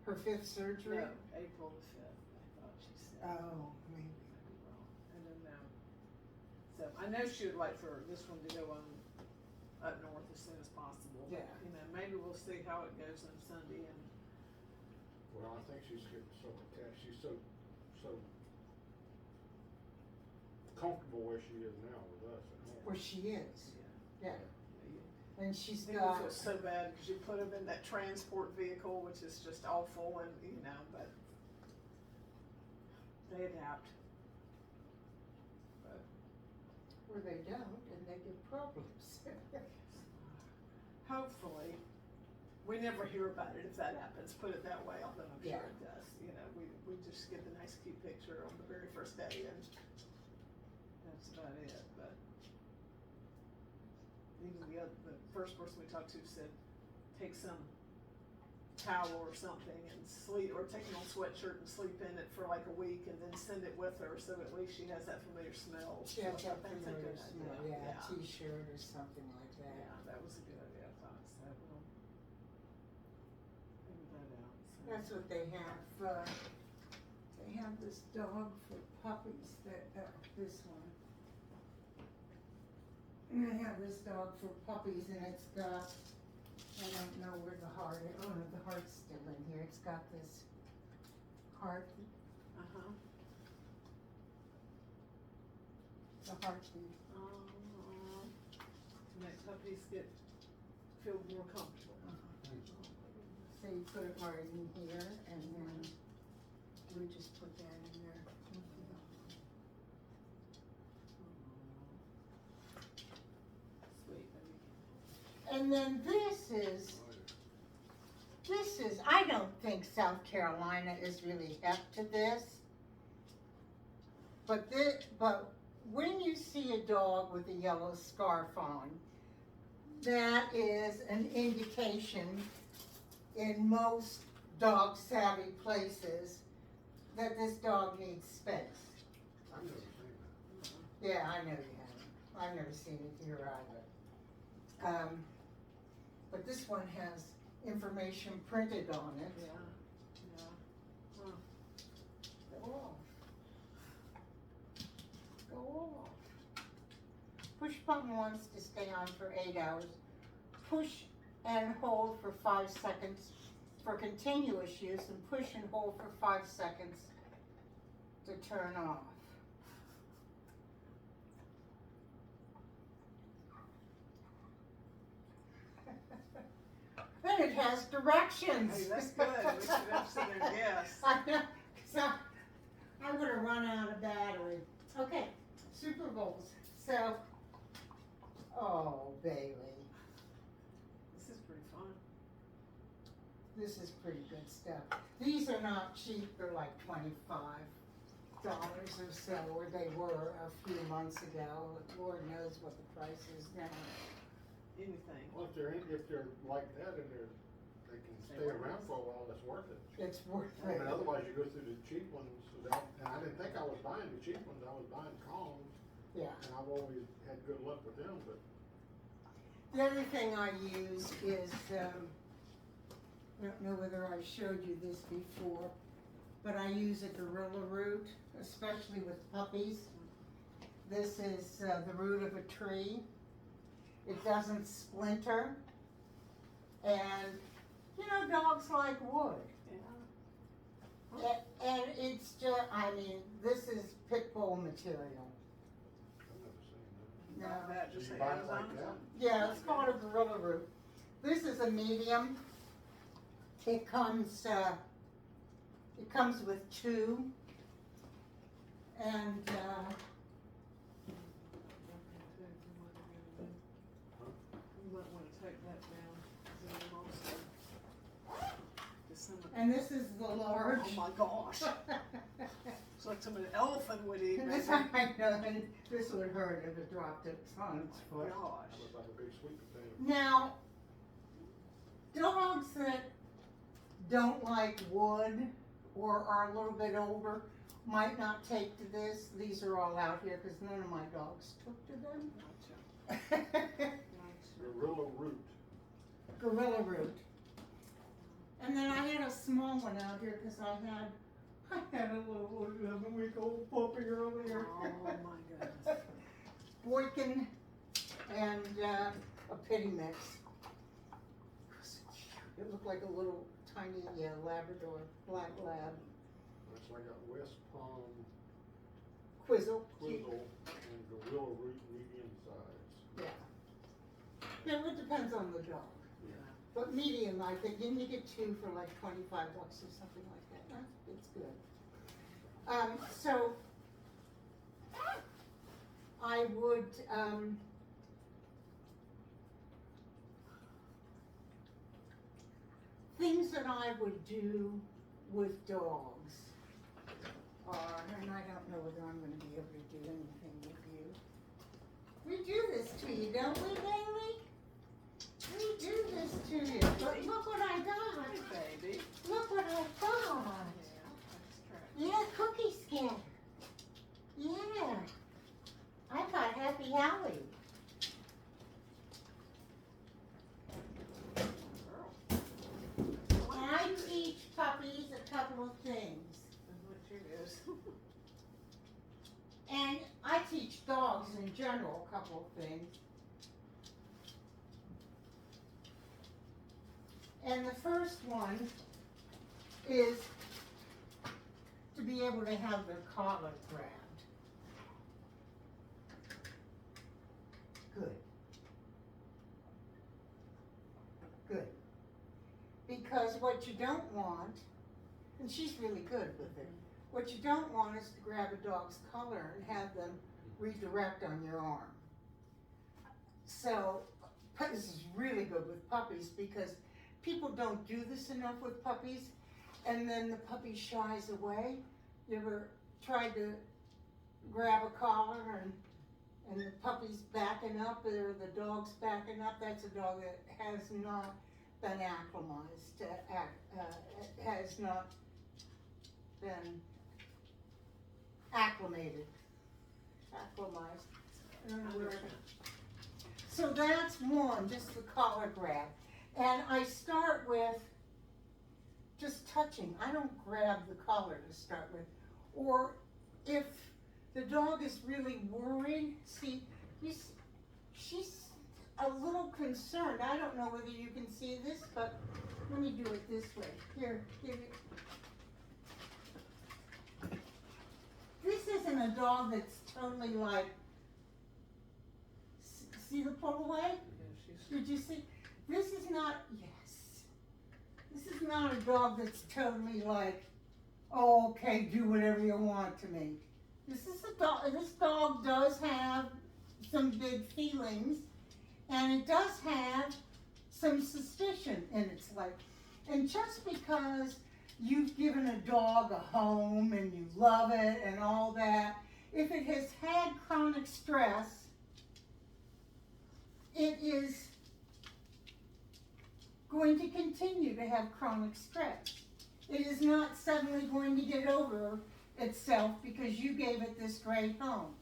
Her 5th surgery? No, April the 5th, I thought she said. Oh, maybe. Might be wrong, I don't know. So, I know she would like for this one to go on up north as soon as possible. But, Yeah. you know, maybe we'll see how it goes on Sunday and, Well, I think she's getting so attached, she's so comfortable where she is now with us at home. Where she is. yeah. Yeah. And she's People got, feel so bad because you put them in that transport vehicle, which is just awful, and you know, but they adapt. But or they don't, and they get problems. hopefully, we never hear about it if that happens. Put it that way, although I'm sure Yeah. it does. You know, we just get the nice cute picture on the very first day, and that's about it. But even the first person we talked to said, take some towel or something and sleep, or take an old sweatshirt and sleep in it for like a week, and then send it with her, so at least she has that familiar smell. She has that That's a familiar good smell, idea. yeah, t-shirt or something like that. Yeah, that was a good idea, I thought, so we'll figure that out, so. That's what they have, they have this dog for puppies that, this one. And they have this dog for puppies and it's got, I don't know where the heart is, oh no, the heart's still in here, it's got this heart, Uh-huh. the heartbeat. To make puppies feel more comfortable. So you put it right in here and then we just put that in there. Sweet, baby. And then this is, I don't think South Carolina is really hep to this. But when you see a dog with a yellow scarf on, that is an indication in most dog savvy places that this dog needs space. I've never seen that. Yeah, I know you haven't. I've never seen it here either. But this one has information printed on it. Yeah, yeah. Huh. Go off. Go off. Push button wants to stay on for 8 hours. Push and hold for 5 seconds for continuous use, and push and hold for 5 seconds to turn off. And it has directions. Hey, that's good. We should have seen their guess. I know, 'cause I'm gonna run out of battery. Okay, Super Bowls. So, oh, Bailey, This is pretty fun. this is pretty good stuff. These are not cheap, they're like $25 or so, or they were a few months ago. Lord knows what the price is now. Anything. Well, if they're like that and they can stay around for a while, it's worth it. It's worth I mean, it. otherwise you go through the cheap ones without, and I didn't think I was buying the cheap ones, I was buying Kongs, Yeah. and I've always had good luck with them, but The other thing I use is, I don't know whether I showed you this before, but I use a gorilla root, especially with puppies. This is the root of a tree. It doesn't splinter. And, you know, dogs like wood. Yeah. And it's just, I mean, this is pit bull material. I've never seen that. No. Not bad, Do just you say buy it Amazon. like that? Yeah, it's called a gorilla root. This is a medium. It comes with 2. And, You might wanna take that down, 'cause then also, and this is the large. oh my gosh, it's like some an elephant would eat, This maybe. I know, and this would hurt if it dropped it on its foot. Gosh. That looks like a big sweet potato. Now, dogs that don't like wood or are a little bit older might not take to this. These are all out here because none of my dogs took to them. Gotcha. Gorilla root. Gorilla root. And then I had a small one out here because I had a little 11-week-old puppy earlier. Oh my goodness. Boykin and a pity mix. It looked like a little tiny Labrador, black lab. So I got West Palm, Quizzle. Quizzle, and Gorilla root medium size. Yeah. Yeah, it depends on the dog. Yeah. But medium, I think, and you get 2 for like $25 or something like that. It's good. So I would, things that I would do with dogs are, and I don't know whether I'm going to be able to do anything with you. We do this to you, don't we, Bailey? We do this to you. But look what I got. Hey, baby. Look what I got. Yeah, Yeah, cookie skin. Yeah. I got Happy Howie. I teach puppies a couple of things. that's what you is. And I teach dogs in general a couple of things. And the first one is to be able to have their collar grabbed. Good. Good. Because what you don't want, and she's really good with it, what you don't want is to grab a dog's collar and have them redirect on your arm. So, this is really good with puppies because people don't do this enough with puppies, and then the puppy shies away. You ever tried to grab a collar and the puppy's backing up or the dog's backing up? That's a dog that has not been acclimatized to has not been acclimated. Acclimatized. I don't know where. So that's one, just the collar grab. And I start with just touching. I don't grab the collar to start with. Or if the dog is really worried, see, she's a little concerned. I don't know whether you can see this, but let me do it this way. Here, give it. This isn't a dog that's totally like, see the pull away? Yeah, Did you see? This is not, yes. This is not a dog that's totally like, oh, okay, do whatever you want to me. This is a dog, this dog does have some big feelings, and it does have some suspicion in its life. And just because you've given a dog a home and you love it and all that, if it has had chronic stress, it is going to continue to have chronic stress. It is not suddenly going to get over itself because you gave it this great home.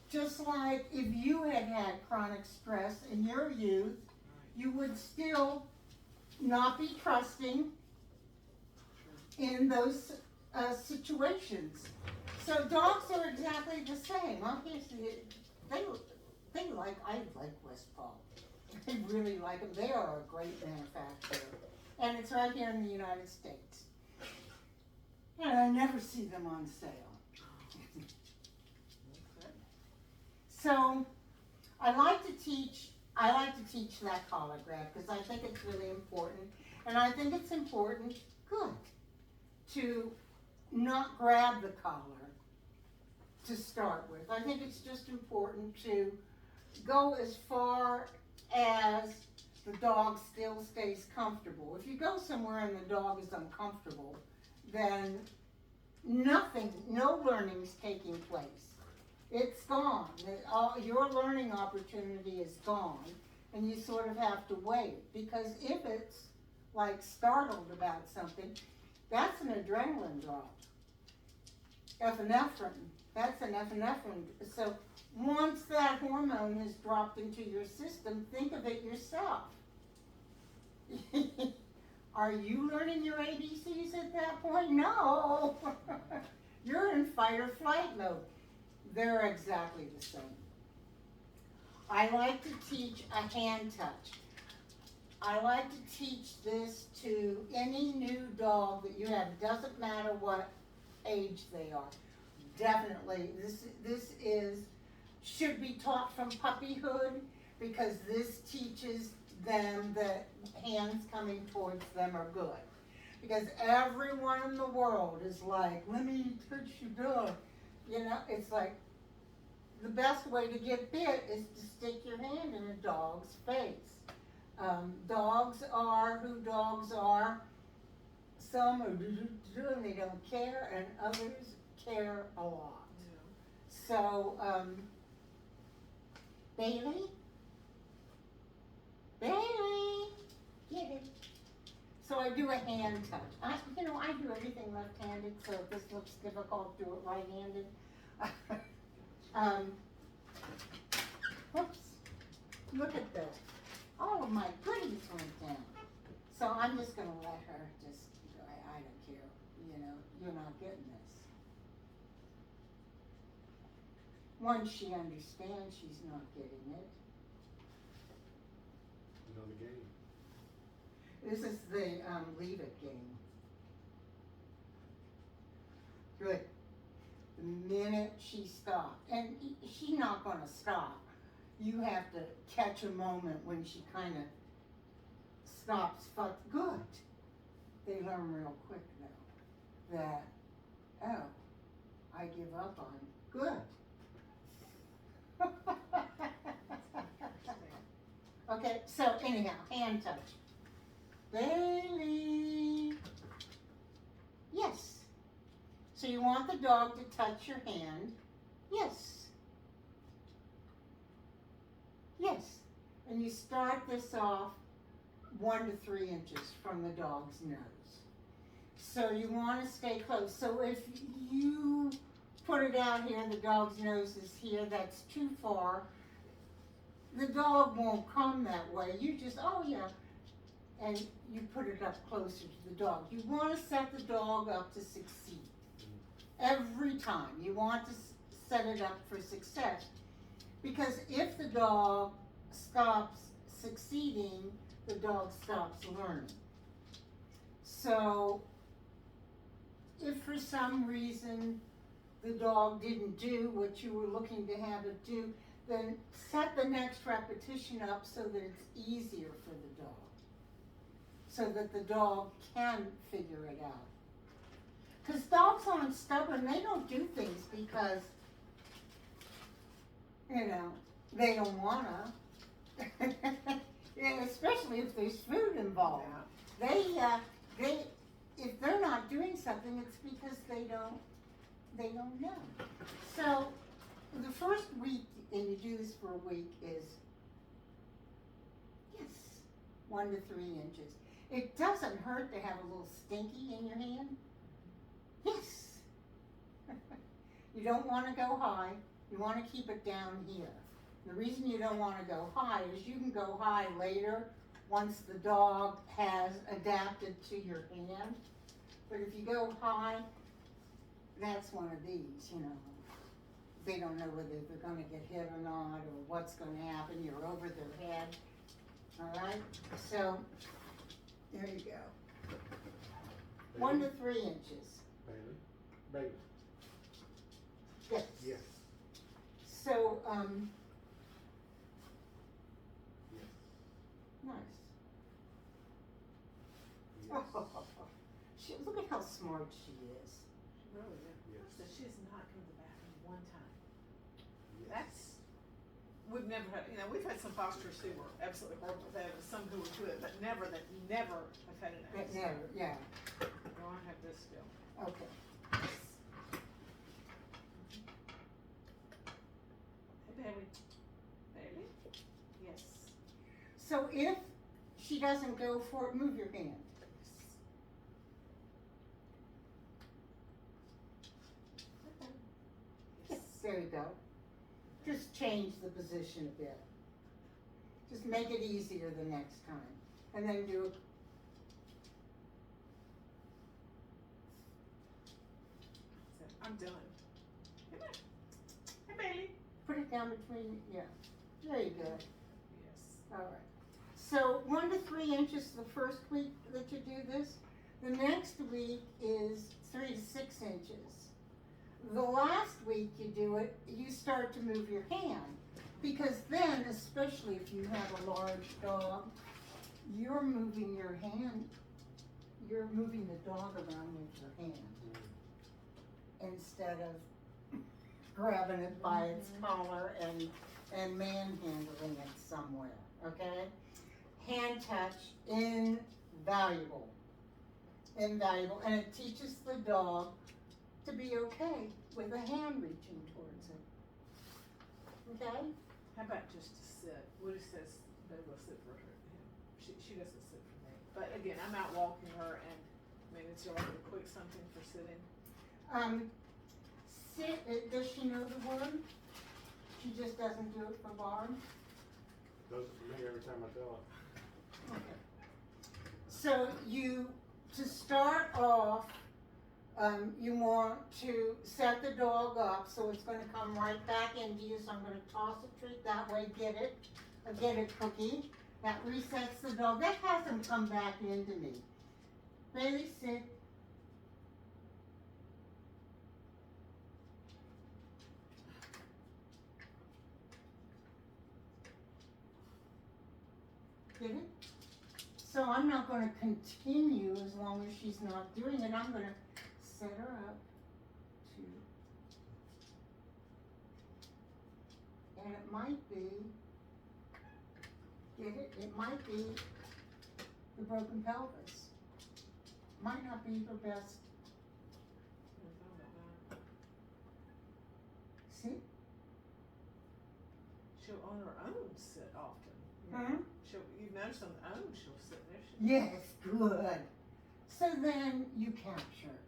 Just like if you had had chronic stress in your youth, you would still not be trusting in those situations. So dogs are exactly the same. Obviously, they like, I like West Palm. I really like them. They are a great manufacturer. And it's right here in the United States. And I never see them on sale. So I like to teach that collar grab because I think it's really important. And I think it's important, good, to not grab the collar to start with. I think it's just important to go as far as the dog still stays comfortable. If you go somewhere and the dog is uncomfortable, then no learning is taking place. It's gone. Your learning opportunity is gone, and you sort of have to wait. Because if it's like startled about something, That's an adrenaline drop. Epinephrine, that's an epinephrine. So once that hormone has dropped into your system, think of it yourself. Are you learning your ABCs at that point? No. You're in fight or flight mode. They're exactly the same. I like to teach a hand touch. I like to teach this to any new dog that you have. It doesn't matter what age they are. Definitely, this should be taught from puppyhood, because this teaches them that hands coming towards them are good. Because everyone in the world is like, let me touch your dog. You know, it's like, the best way to get bit is to stick your hand in a dog's face. Dogs are who dogs are. Some are and they don't care, and others care a lot. Yeah. So, Bailey, get it. So I do a hand touch. I do everything left-handed, so if this looks difficult, do it right-handed. Whoops, look at that. All of my goodies went down. So I'm just gonna let her just, I don't care, you're not getting this. Once she understands she's not getting it. Another game. This is the leave it game. Good. The minute she stopped, and she's not gonna stop. You have to catch a moment when she kind of stops, but good. They learn real quick though, that, oh, I give up on good. Okay, so anyhow, hand touch. Bailey. Yes. So you want the dog to touch your hand? Yes. Yes. And you start this off 1 to 3 inches from the dog's nose. So you want to stay close. So if you put it out here, the dog's nose is here, that's too far. The dog won't come that way. You just, oh yeah, and you put it up closer to the dog. You want to set the dog up to succeed. Every time. You want to set it up for success. Because if the dog stops succeeding, the dog stops learning. So, if for some reason the dog didn't do what you were looking to have it do, then set the next repetition up so that it's easier for the dog. So that the dog can figure it out. Because dogs aren't stubborn, they don't do things because, they don't wanna. Especially if there's food involved. Yeah. If they're not doing something, it's because they don't know. So, the first week, and you do this for a week, is, yes, 1 to 3 inches. It doesn't hurt to have a little stinky in your hand. Yes. You don't want to go high. You want to keep it down here. The reason you don't want to go high is you can go high later once the dog has adapted to your hand. But if you go high, that's one of these, They don't know whether they're going to get hit or not, or what's going to happen. You're over their head. All right? So, there you go. 1 to 3 inches. Bailey. Yes. Yes. So, Yes. nice. Yes. Look at how smart she is. Really, yeah. Yes. So she's not come to the bathroom one time. Yes. That's, we've never had, we've had some fosters who were absolutely horrible with that, and some who were good, but never have had an But accident. never, yeah. No, I have this still. Okay. Hey, Bailey. Bailey? Yes. So if she doesn't go for it, move your hand. There you go. Just change the position a bit. Just make it easier the next time. And then do I'm done. Come on. Hey, Bailey. put it down between, yeah. There you go. Yes. All right. So 1 to 3 inches the first week that you do this. The next week is 3 to 6 inches. The last week you do it, you start to move your hand. Because then, especially if you have a large dog, you're moving your hand, you're moving the dog around with your hand. Instead of grabbing it by its collar and manhandling it somewhere, okay? Hand touch, invaluable. Invaluable, and it teaches the dog to be okay with a hand reaching towards it. Okay? How about just to sit? Woody says they will sit for her. She doesn't sit for me. But again, I'm out walking her, and I mean, it's like a quick something for sitting. Sit, does she know the word? She just doesn't do it for Barb? Does it for me every time I tell it. Okay. So to start off, you want to set the dog up so it's going to come right back into you. So I'm going to toss a treat that way, get it, Cookie. That resets the dog. That hasn't come back into me. Bailey, sit. Get it? So I'm not going to continue as long as she's not doing it. I'm going to set her up to, and it might be, get it? It might be the broken pelvis. Might not be her best. See? She'll on her own sit often. Hmm? You've noticed on her own she'll sit there. Yes, good. So then you capture.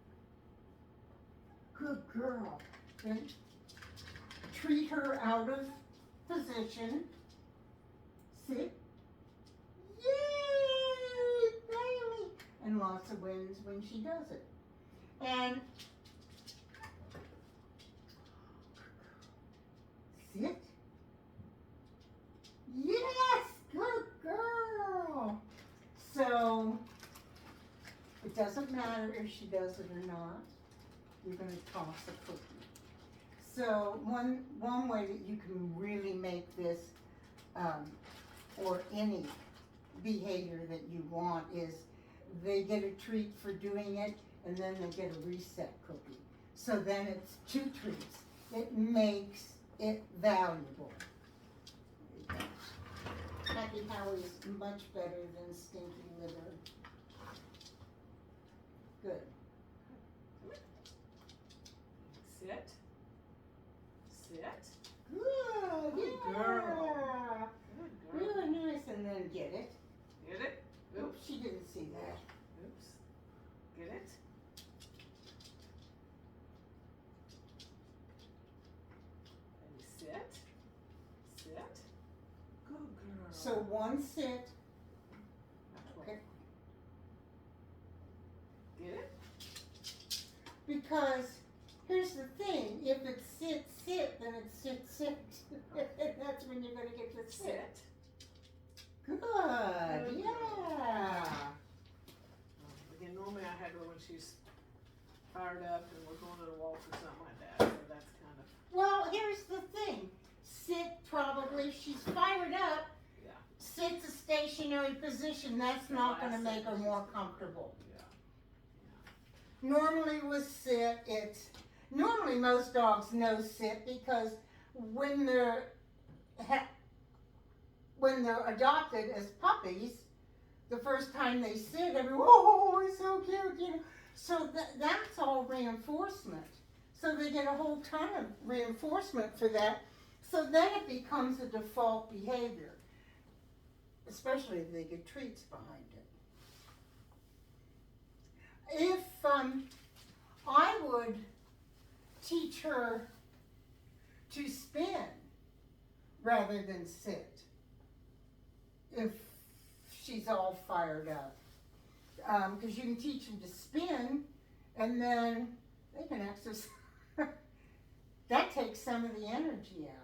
Good girl. Then treat her out of position. Sit. Yay, Bailey! And lots of wins when she does it. And sit. Yes, good girl. So it doesn't matter if she does it or not. You're going to toss a cookie. So one way that you can really make this, or any behavior that you want, is they get a treat for doing it, and then they get a reset cookie. So then it's 2 treats. It makes it valuable. Happy Howie is much better than Stinky Liver. Good. Sit. Sit. Good. Good Yeah. girl. Good girl. Really nice. And then get it. Get it? Oops, she didn't see that. Oops. Get it? And sit. Sit. Good girl. So 1 sit. Okay. Get it? Because here's the thing, if it's sit, sit, then it's sit, sit. And that's when you're going to get the sit. Sit. Good, Good. yeah. Again, normally I have her when she's fired up and we're going on a walk or something like that. So that's kind of, Well, here's the thing. Sit probably, she's fired up. yeah. Sit's a stationary position. That's not going to make her more comfortable. Yeah. Normally with sit, normally most dogs know sit because when they're adopted as puppies, the first time they sit, everyone, oh, it's so cute, you know. So that's all reinforcement. So they get a whole ton of reinforcement for that. So then it becomes a default behavior, especially if they get treats behind it. If, I would teach her to spin rather than sit if she's all fired up. Because you can teach them to spin and then they can exercise. That takes some of the energy out.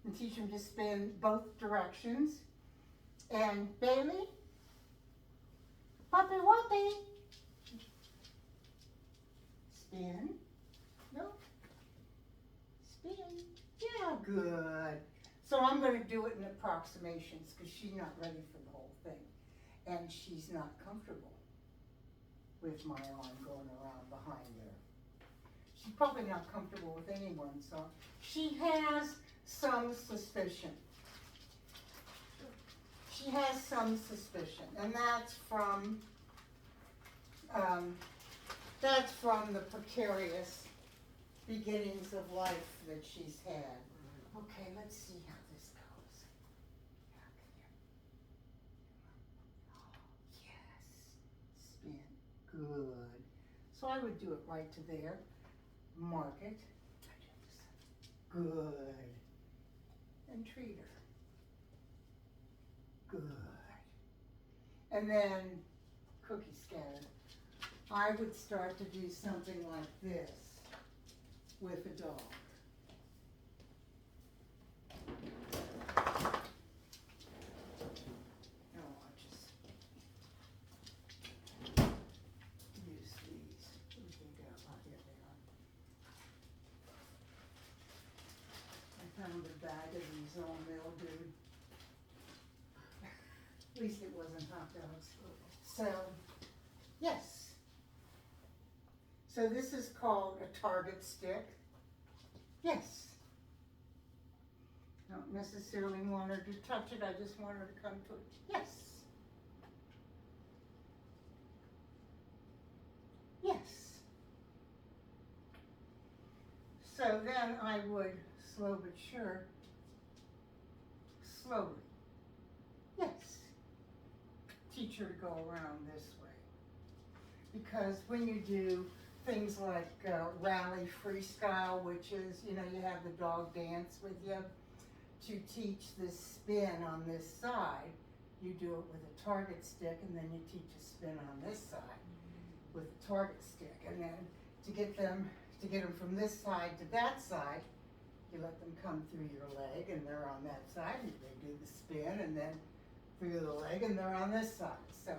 And teach them to spin both directions. And Bailey, Puppy Whoppy, spin, no, spin, yeah, good. So I'm going to do it in approximations because she's not ready for the whole thing. And she's not comfortable with my arm going around behind her. She's probably not comfortable with anyone, so she has some suspicion. She has some suspicion, and that's from the precarious beginnings of life that she's had. Okay, let's see how this goes. Yes, spin, good. So I would do it right to there. Mark it. Good. And treat her. Good. And then cookie scatter. I would start to do something like this with a dog. No, I'll just use these. Where did they go? Oh, here they are. I found a bag of these all mildewed. At least it wasn't hot dogs. So, yes. So this is called a target stick. Yes. Don't necessarily want her to touch it, I just want her to come to it. Yes. Yes. So then I would, slow but sure, slowly, yes, teach her to go around this way. Because when you do things like rally freestyle, which is, you know, you have the dog dance with you, to teach this spin on this side, you do it with a target stick, and then you teach a spin on this side with a target stick. And then to get them from this side to that side, you let them come through your leg and they're on that side, and they do the spin, and then through the leg and they're on this side. So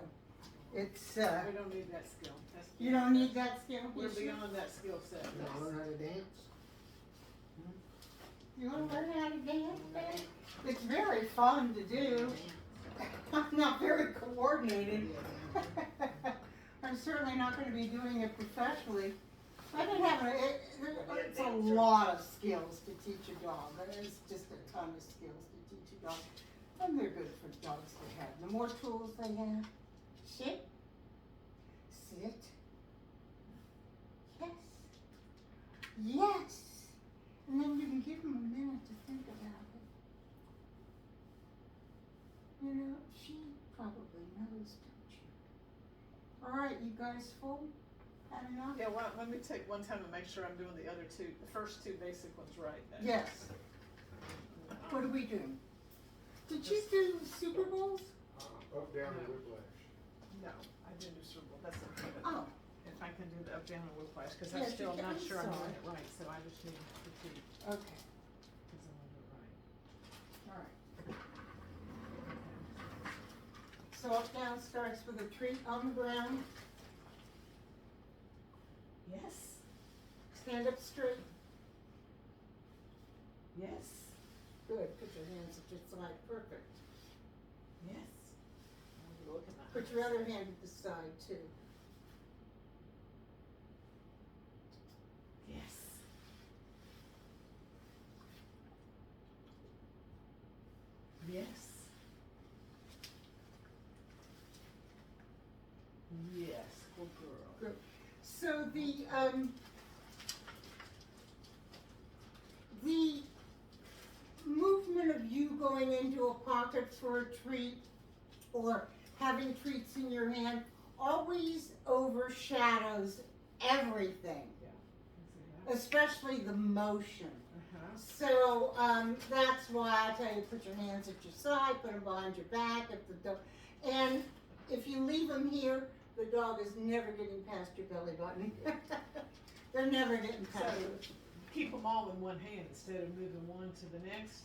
it's We don't need that skill. you don't need that skill. We're beyond that skill set. You wanna learn how to dance? You want to learn how to dance, babe? It's very fun to do. I'm not very coordinated. I'm certainly not going to be doing it professionally. I've been having it's a lot of skills to teach a dog. There's just a ton of skills to teach a dog. And they're good for dogs to have. The more tools they have. Sit. Sit. Yes. Yes. And then you can give them a minute to think about it. You know, she probably knows, don't you? All right, you guys full? Had enough? Yeah, well, let me take one time to make sure I'm doing the other two, the first two basic ones right. Yes. What are we doing? Did you do Super Bowls? Up, down, and whiplash. No, I didn't do cerebral, that's okay. Oh. If I can do the up, down, and whiplash, because Yes, I'm still you can. not sure I'm Sorry. doing it right, so I just need to see, Okay. because I want to do it right. All right. So up down starts with a treat on the ground. Yes, Stand up straight. yes, Good. Put your hands at your side. Perfect. yes. I'm looking at Put your other hand at the side too. Yes. Yes. Yes, good girl. So the movement of you going into a pocket for a treat or having treats in your hand always overshadows everything, Yeah. especially the motion. Uh-huh. That's why I tell you, put your hands at your side, put them behind your back, and if you leave them here, the dog is never getting past your belly button. They're never getting past So, it. keep them all in one hand instead of moving one to the next,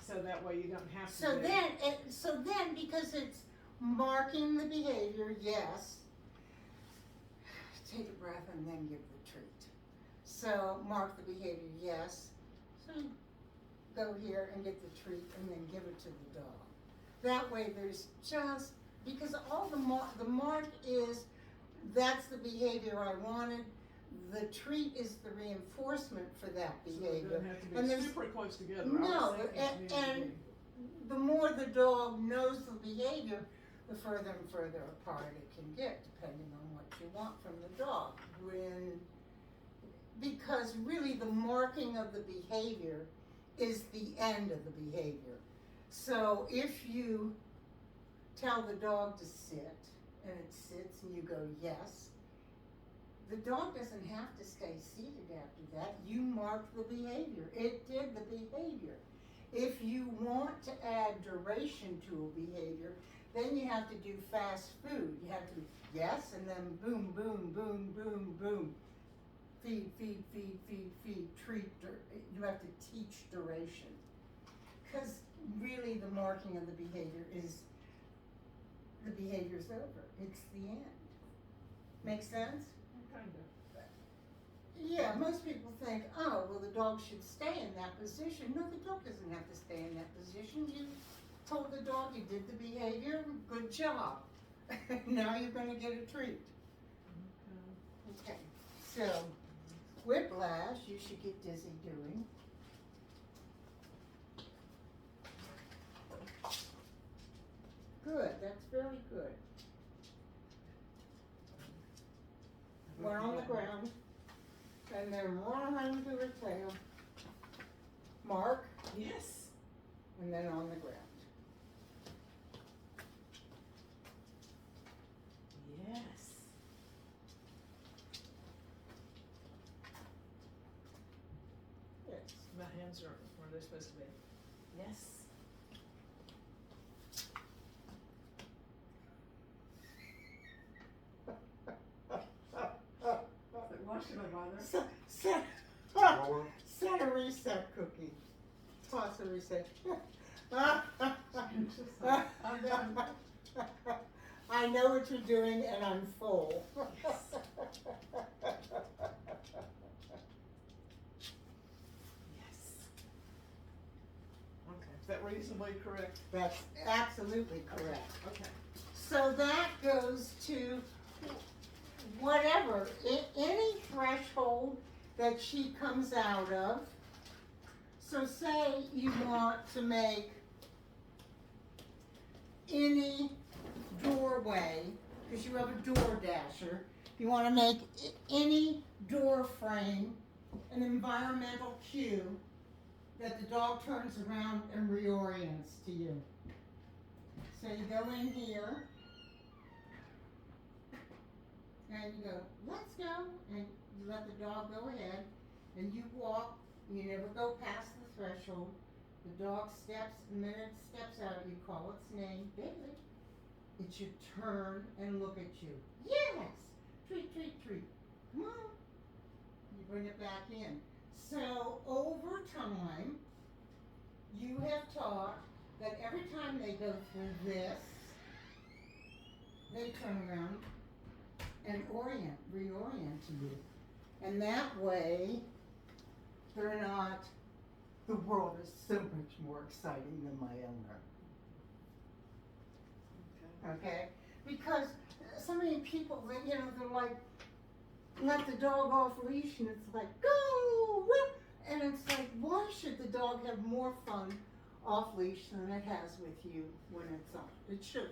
so that way you don't have to. So then, because it's marking the behavior, yes, take a breath and then give the treat. So mark the behavior, yes. So go here and get the treat and then give it to the dog. That way there's just, because all the mark is, that's the behavior I wanted. The treat is the reinforcement for that So it behavior. doesn't have to be And there's- super close together. No, and the more the dog knows the behavior, the further and further apart it can get, depending on what you want from the dog. Because really the marking of the behavior is the end of the behavior. So if you tell the dog to sit, and it sits and you go yes, the dog doesn't have to stay seated after that. You marked the behavior. It did the behavior. If you want to add duration to a behavior, then you have to do fast food. You have to yes, and then boom, boom, boom, boom, boom. Feed, feed, feed, feed, feed, treat. You have to teach duration. Because really the marking of the behavior is, the behavior's over. It's the end. Make sense? Kind of. Yeah, most people think, oh, well, the dog should stay in that position. No, the dog doesn't have to stay in that position. You told the dog you did the behavior, good job. Now you're going to get a treat. Okay, so whiplash, you should get dizzy doing. Good, that's very good. One on the ground, and then one hand to her tail. Mark, Yes. and then on the ground. Yes. Yes. My hands are where they're supposed to be. Yes. Why should I bother? Set a reset cookie. Toss a reset. I'm done. I know what you're doing and I'm full. Yes. Yes. Okay, is that reasonably correct? That's absolutely correct. Okay. So that goes to whatever, any threshold that she comes out of. So say you want to make any doorway, because you have a door dasher, you want to make any door frame an environmental cue that the dog turns around and reorients to you. So you go in here, and you go, let's go, and you let the dog go ahead, and you walk, you never go past the threshold. The dog steps, the minute it steps out, you call its name, Bailey. It should turn and look at you. Yes! Treat, treat, treat. Come on. You bring it back in. So over time, you have taught that every time they go through this, they turn around and reorient to you. And that way, they're not, the world is so much more exciting than my owner. Okay? Because so many people, they're like, let the dog off leash and it's like, go! And it's like, why should the dog have more fun off leash than it has with you when it's on? It shouldn't.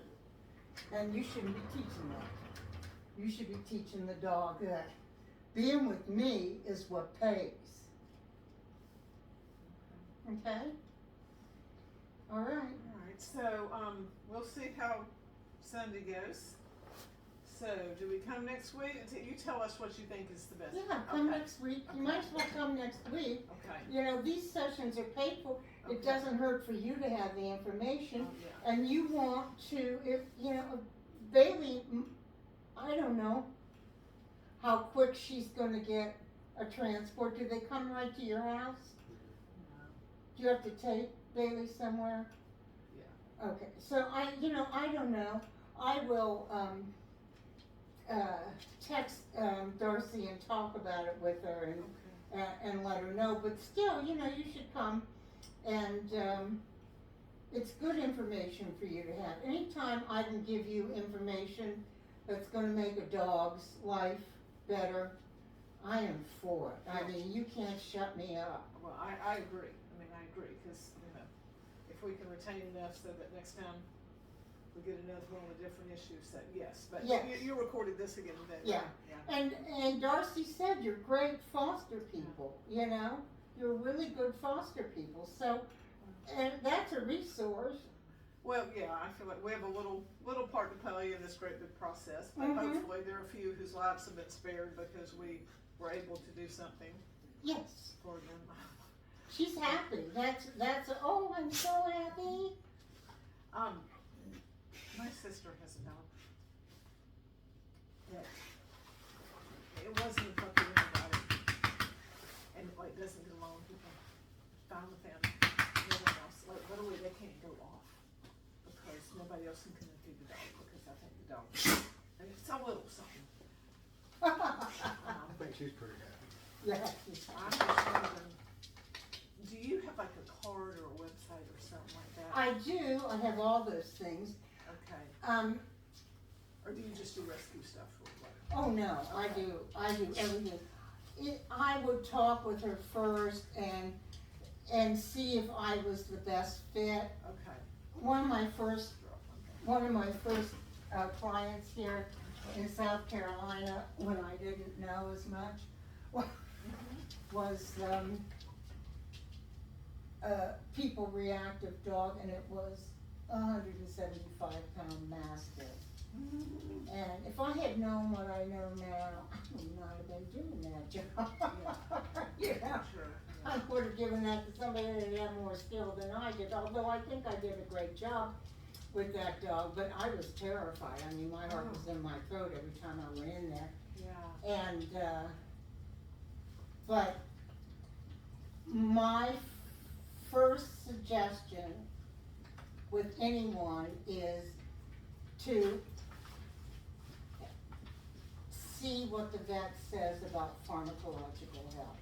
And you shouldn't be teaching that. You should be teaching the dog that being with me is what pays. Okay? All right. All right, so we'll see how Sunday goes. So, do we come next week? You tell us what you think is the best. Yeah, come Okay. next week, you Okay. might as well come next week. Okay. You know, these sessions are paid for, it Okay. doesn't hurt for you to have the information. Oh, yeah. And you want to, if, you know, Bailey, I don't know how quick she's gonna get a transport. Do they come right to your house? No. Do you have to take Bailey somewhere? Yeah. Okay, so I don't know. I will, text, Darcy and talk about it with her and, Okay. and let her know, but still, you know, you should come, and, it's good information for you to have. Anytime I can give you information that's gonna make a dog's life better, I am for it. I mean, you can't shut me up. Well, I agree. I mean, I agree, because, you know, if we can retain enough so that next time we get another one with different issues, so yes. But Yes. you recorded this again today. Yeah. Right? And Darcy said you're great foster people, you know? You're really good foster people, so, and that's a resource. Well, yeah, I feel like we have a little part to play in this great big process, but Mhm. hopefully there are a few whose lives have been spared because we were able to do something Yes, for them. she's happy. Oh, I'm so happy. My sister has a dog. Yeah. It wasn't a puppy when I got it, and like doesn't get along with people. Fine with them. No one else. Like literally, they can't go off because nobody else can come and feed the dog because I think the dog. And it's a little something. I think she's pretty happy. Yeah. I'm just wondering, do you have like a card or a website or something like that? I do, I have all those things. Okay. Or do you just do rescue stuff or what? Oh no, I do everything. I would talk with her first and see if I was the best fit. Okay. One of my first clients here in South Carolina, when I didn't know as much, was people reactive dog, and it was a 175-pound mastiff. And if I had known what I know now, I would not have been doing that job. You know, Sure. I would have given that to somebody that had more skill than I did, although I think I did a great job with that dog, but I was terrified. I mean, my heart was in my throat every time I went in there. Yeah. And, but my first suggestion with anyone is to see what the vet says about pharmacological health.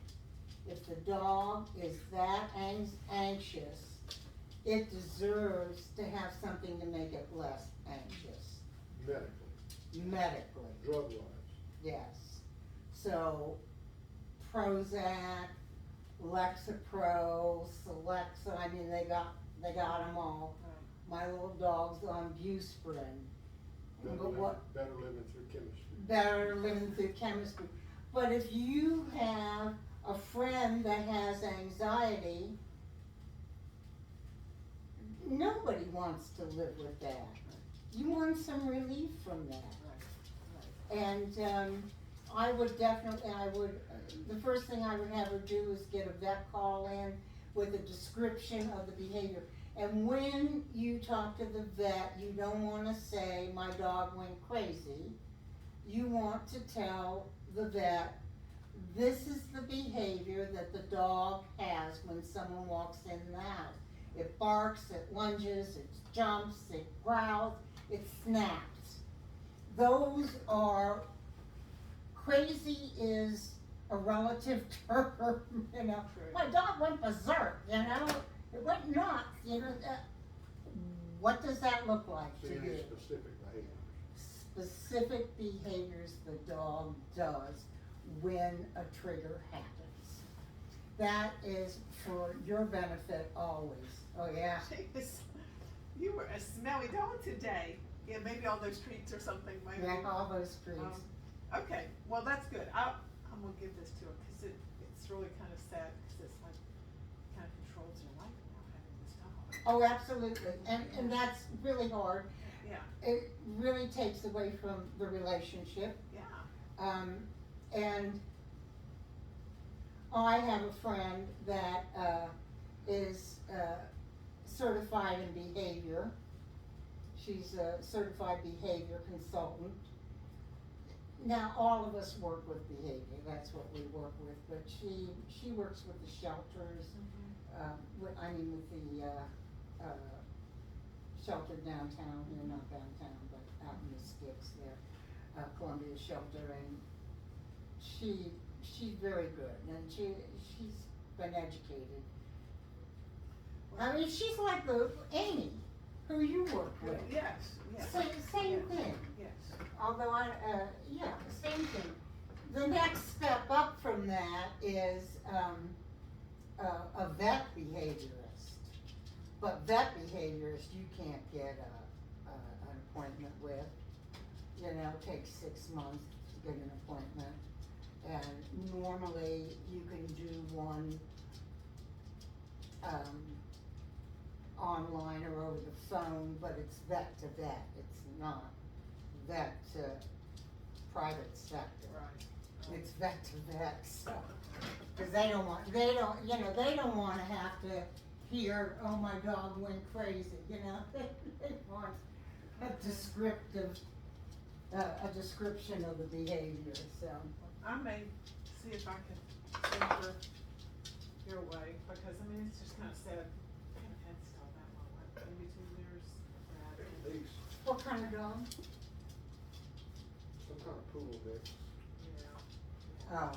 If the dog is that anxious, it deserves to have something to make it less anxious, medically. Drug-wise. Yes. So, Prozac, Lexapro, Celexa, I mean, they got them all. Right. My little dog's on Busprin. Better living through chemistry. Better living through chemistry. But if you have a friend that has anxiety, nobody wants to live with that. You want some relief from that. Right. And the first thing I would have her do is get a vet call in with a description of the behavior. And when you talk to the vet, you don't wanna say, my dog went crazy. You want to tell the vet, this is the behavior that the dog has when someone walks in the house. It barks, it lunges, it jumps, it growls, it snaps. Those are, crazy is a relative term, you know. True. My dog went berserk, you know, it went nuts, you know. What does that look like to See any you? specific behaviors. Specific behaviors the dog does when a trigger happens. That is for your benefit always. Oh yeah. Jeez. You were a smelly dog today. Yeah, maybe all those treats or something. Maybe. Yeah, all those treats. Okay, well that's good. I'm gonna give this to her because it's really kind of sad because it's like kind of controls your life now having this dog. Oh, absolutely, and that's really hard. Yeah, it really takes away from the relationship. yeah. And I have a friend that is certified in behavior. She's a certified behavior consultant. Now, all of us work with behavior, that's what we work with, but she works with the shelters, with the shelter downtown, not downtown, but out in the sticks there, Columbia Shelter, and she's very good, and she's been educated. I mean, she's like the Amy, who you work with. Yes, yes. Same yes, thing. Yes. Although yeah, same thing. The next step up from that is a vet behaviorist. But vet behaviorist, you can't get an appointment with. You know, it takes 6 months to get an appointment. And normally you can do one online or over the phone, but it's vet to vet. It's not vet to private sector. Right. It's vet to vet, so, cause they don't want to have to hear, oh, my dog went crazy, you know, they want a description of the behavior, so. I may see if I can send her your way, because I mean, it's just kinda sad. I haven't had this dog that long, like maybe 2 years. At least, What kind of dog? some kind of poodle mix. Yeah. Oh,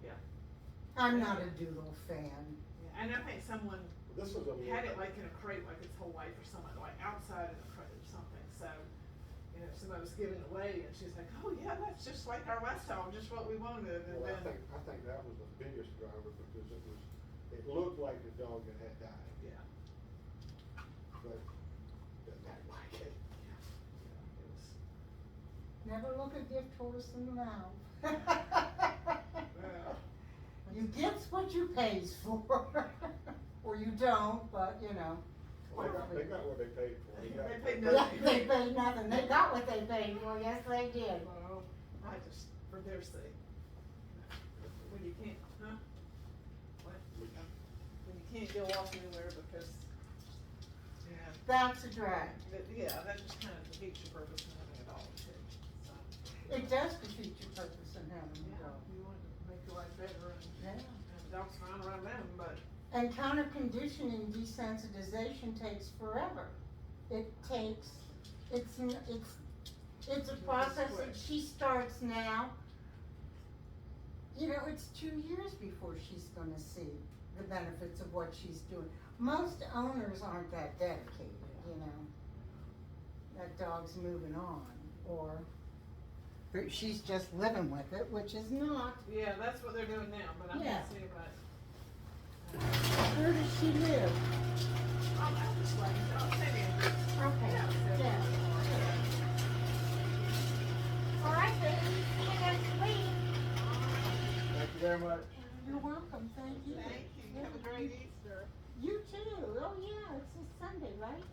Yeah. I'm not a doodle fan. Yeah, and I think someone This is a. had it like in a crate, like its whole life or something, like outside in a crate or something, so, you know, somebody was giving it away, and she's like, oh yeah, that's just like our last dog, just what we wanted, and Well, then. I think that was the biggest driver, because it looked like the dog that had died, Yeah, but didn't act like it. yeah, it was, Never look a gift horse in the mouth. well. You gets what you pays for, or you don't, but you know. They got what they paid for. They got- paid Yeah, nothing. they paid nothing, they got what they paid for, yes they did. Well, I just, for their sake. When you can't, huh? What? When you can't go off anywhere because, yeah, That's a drag. that just kind of defeats your purpose in having a dog too, so. It does defeat your purpose in having a Yeah, dog. you want to make your life better Yeah. and dogs flying around them, but. And counter conditioning desensitization takes forever. It's a process that she starts now. You know, it's 2 years before she's gonna see the benefits of what she's doing. Most owners aren't that dedicated, you know. That dog's moving on, or she's just living with it, which is not. Yeah, that's what they're doing now, but I'm Yeah. gonna see if I. Where does she live? I'm out this way, I'll send you. Okay, yeah. All right, then, see you next week. Thank you very much. You're welcome, thank you. Thank you, have a great Easter. You too, oh yeah, it's this Sunday, right?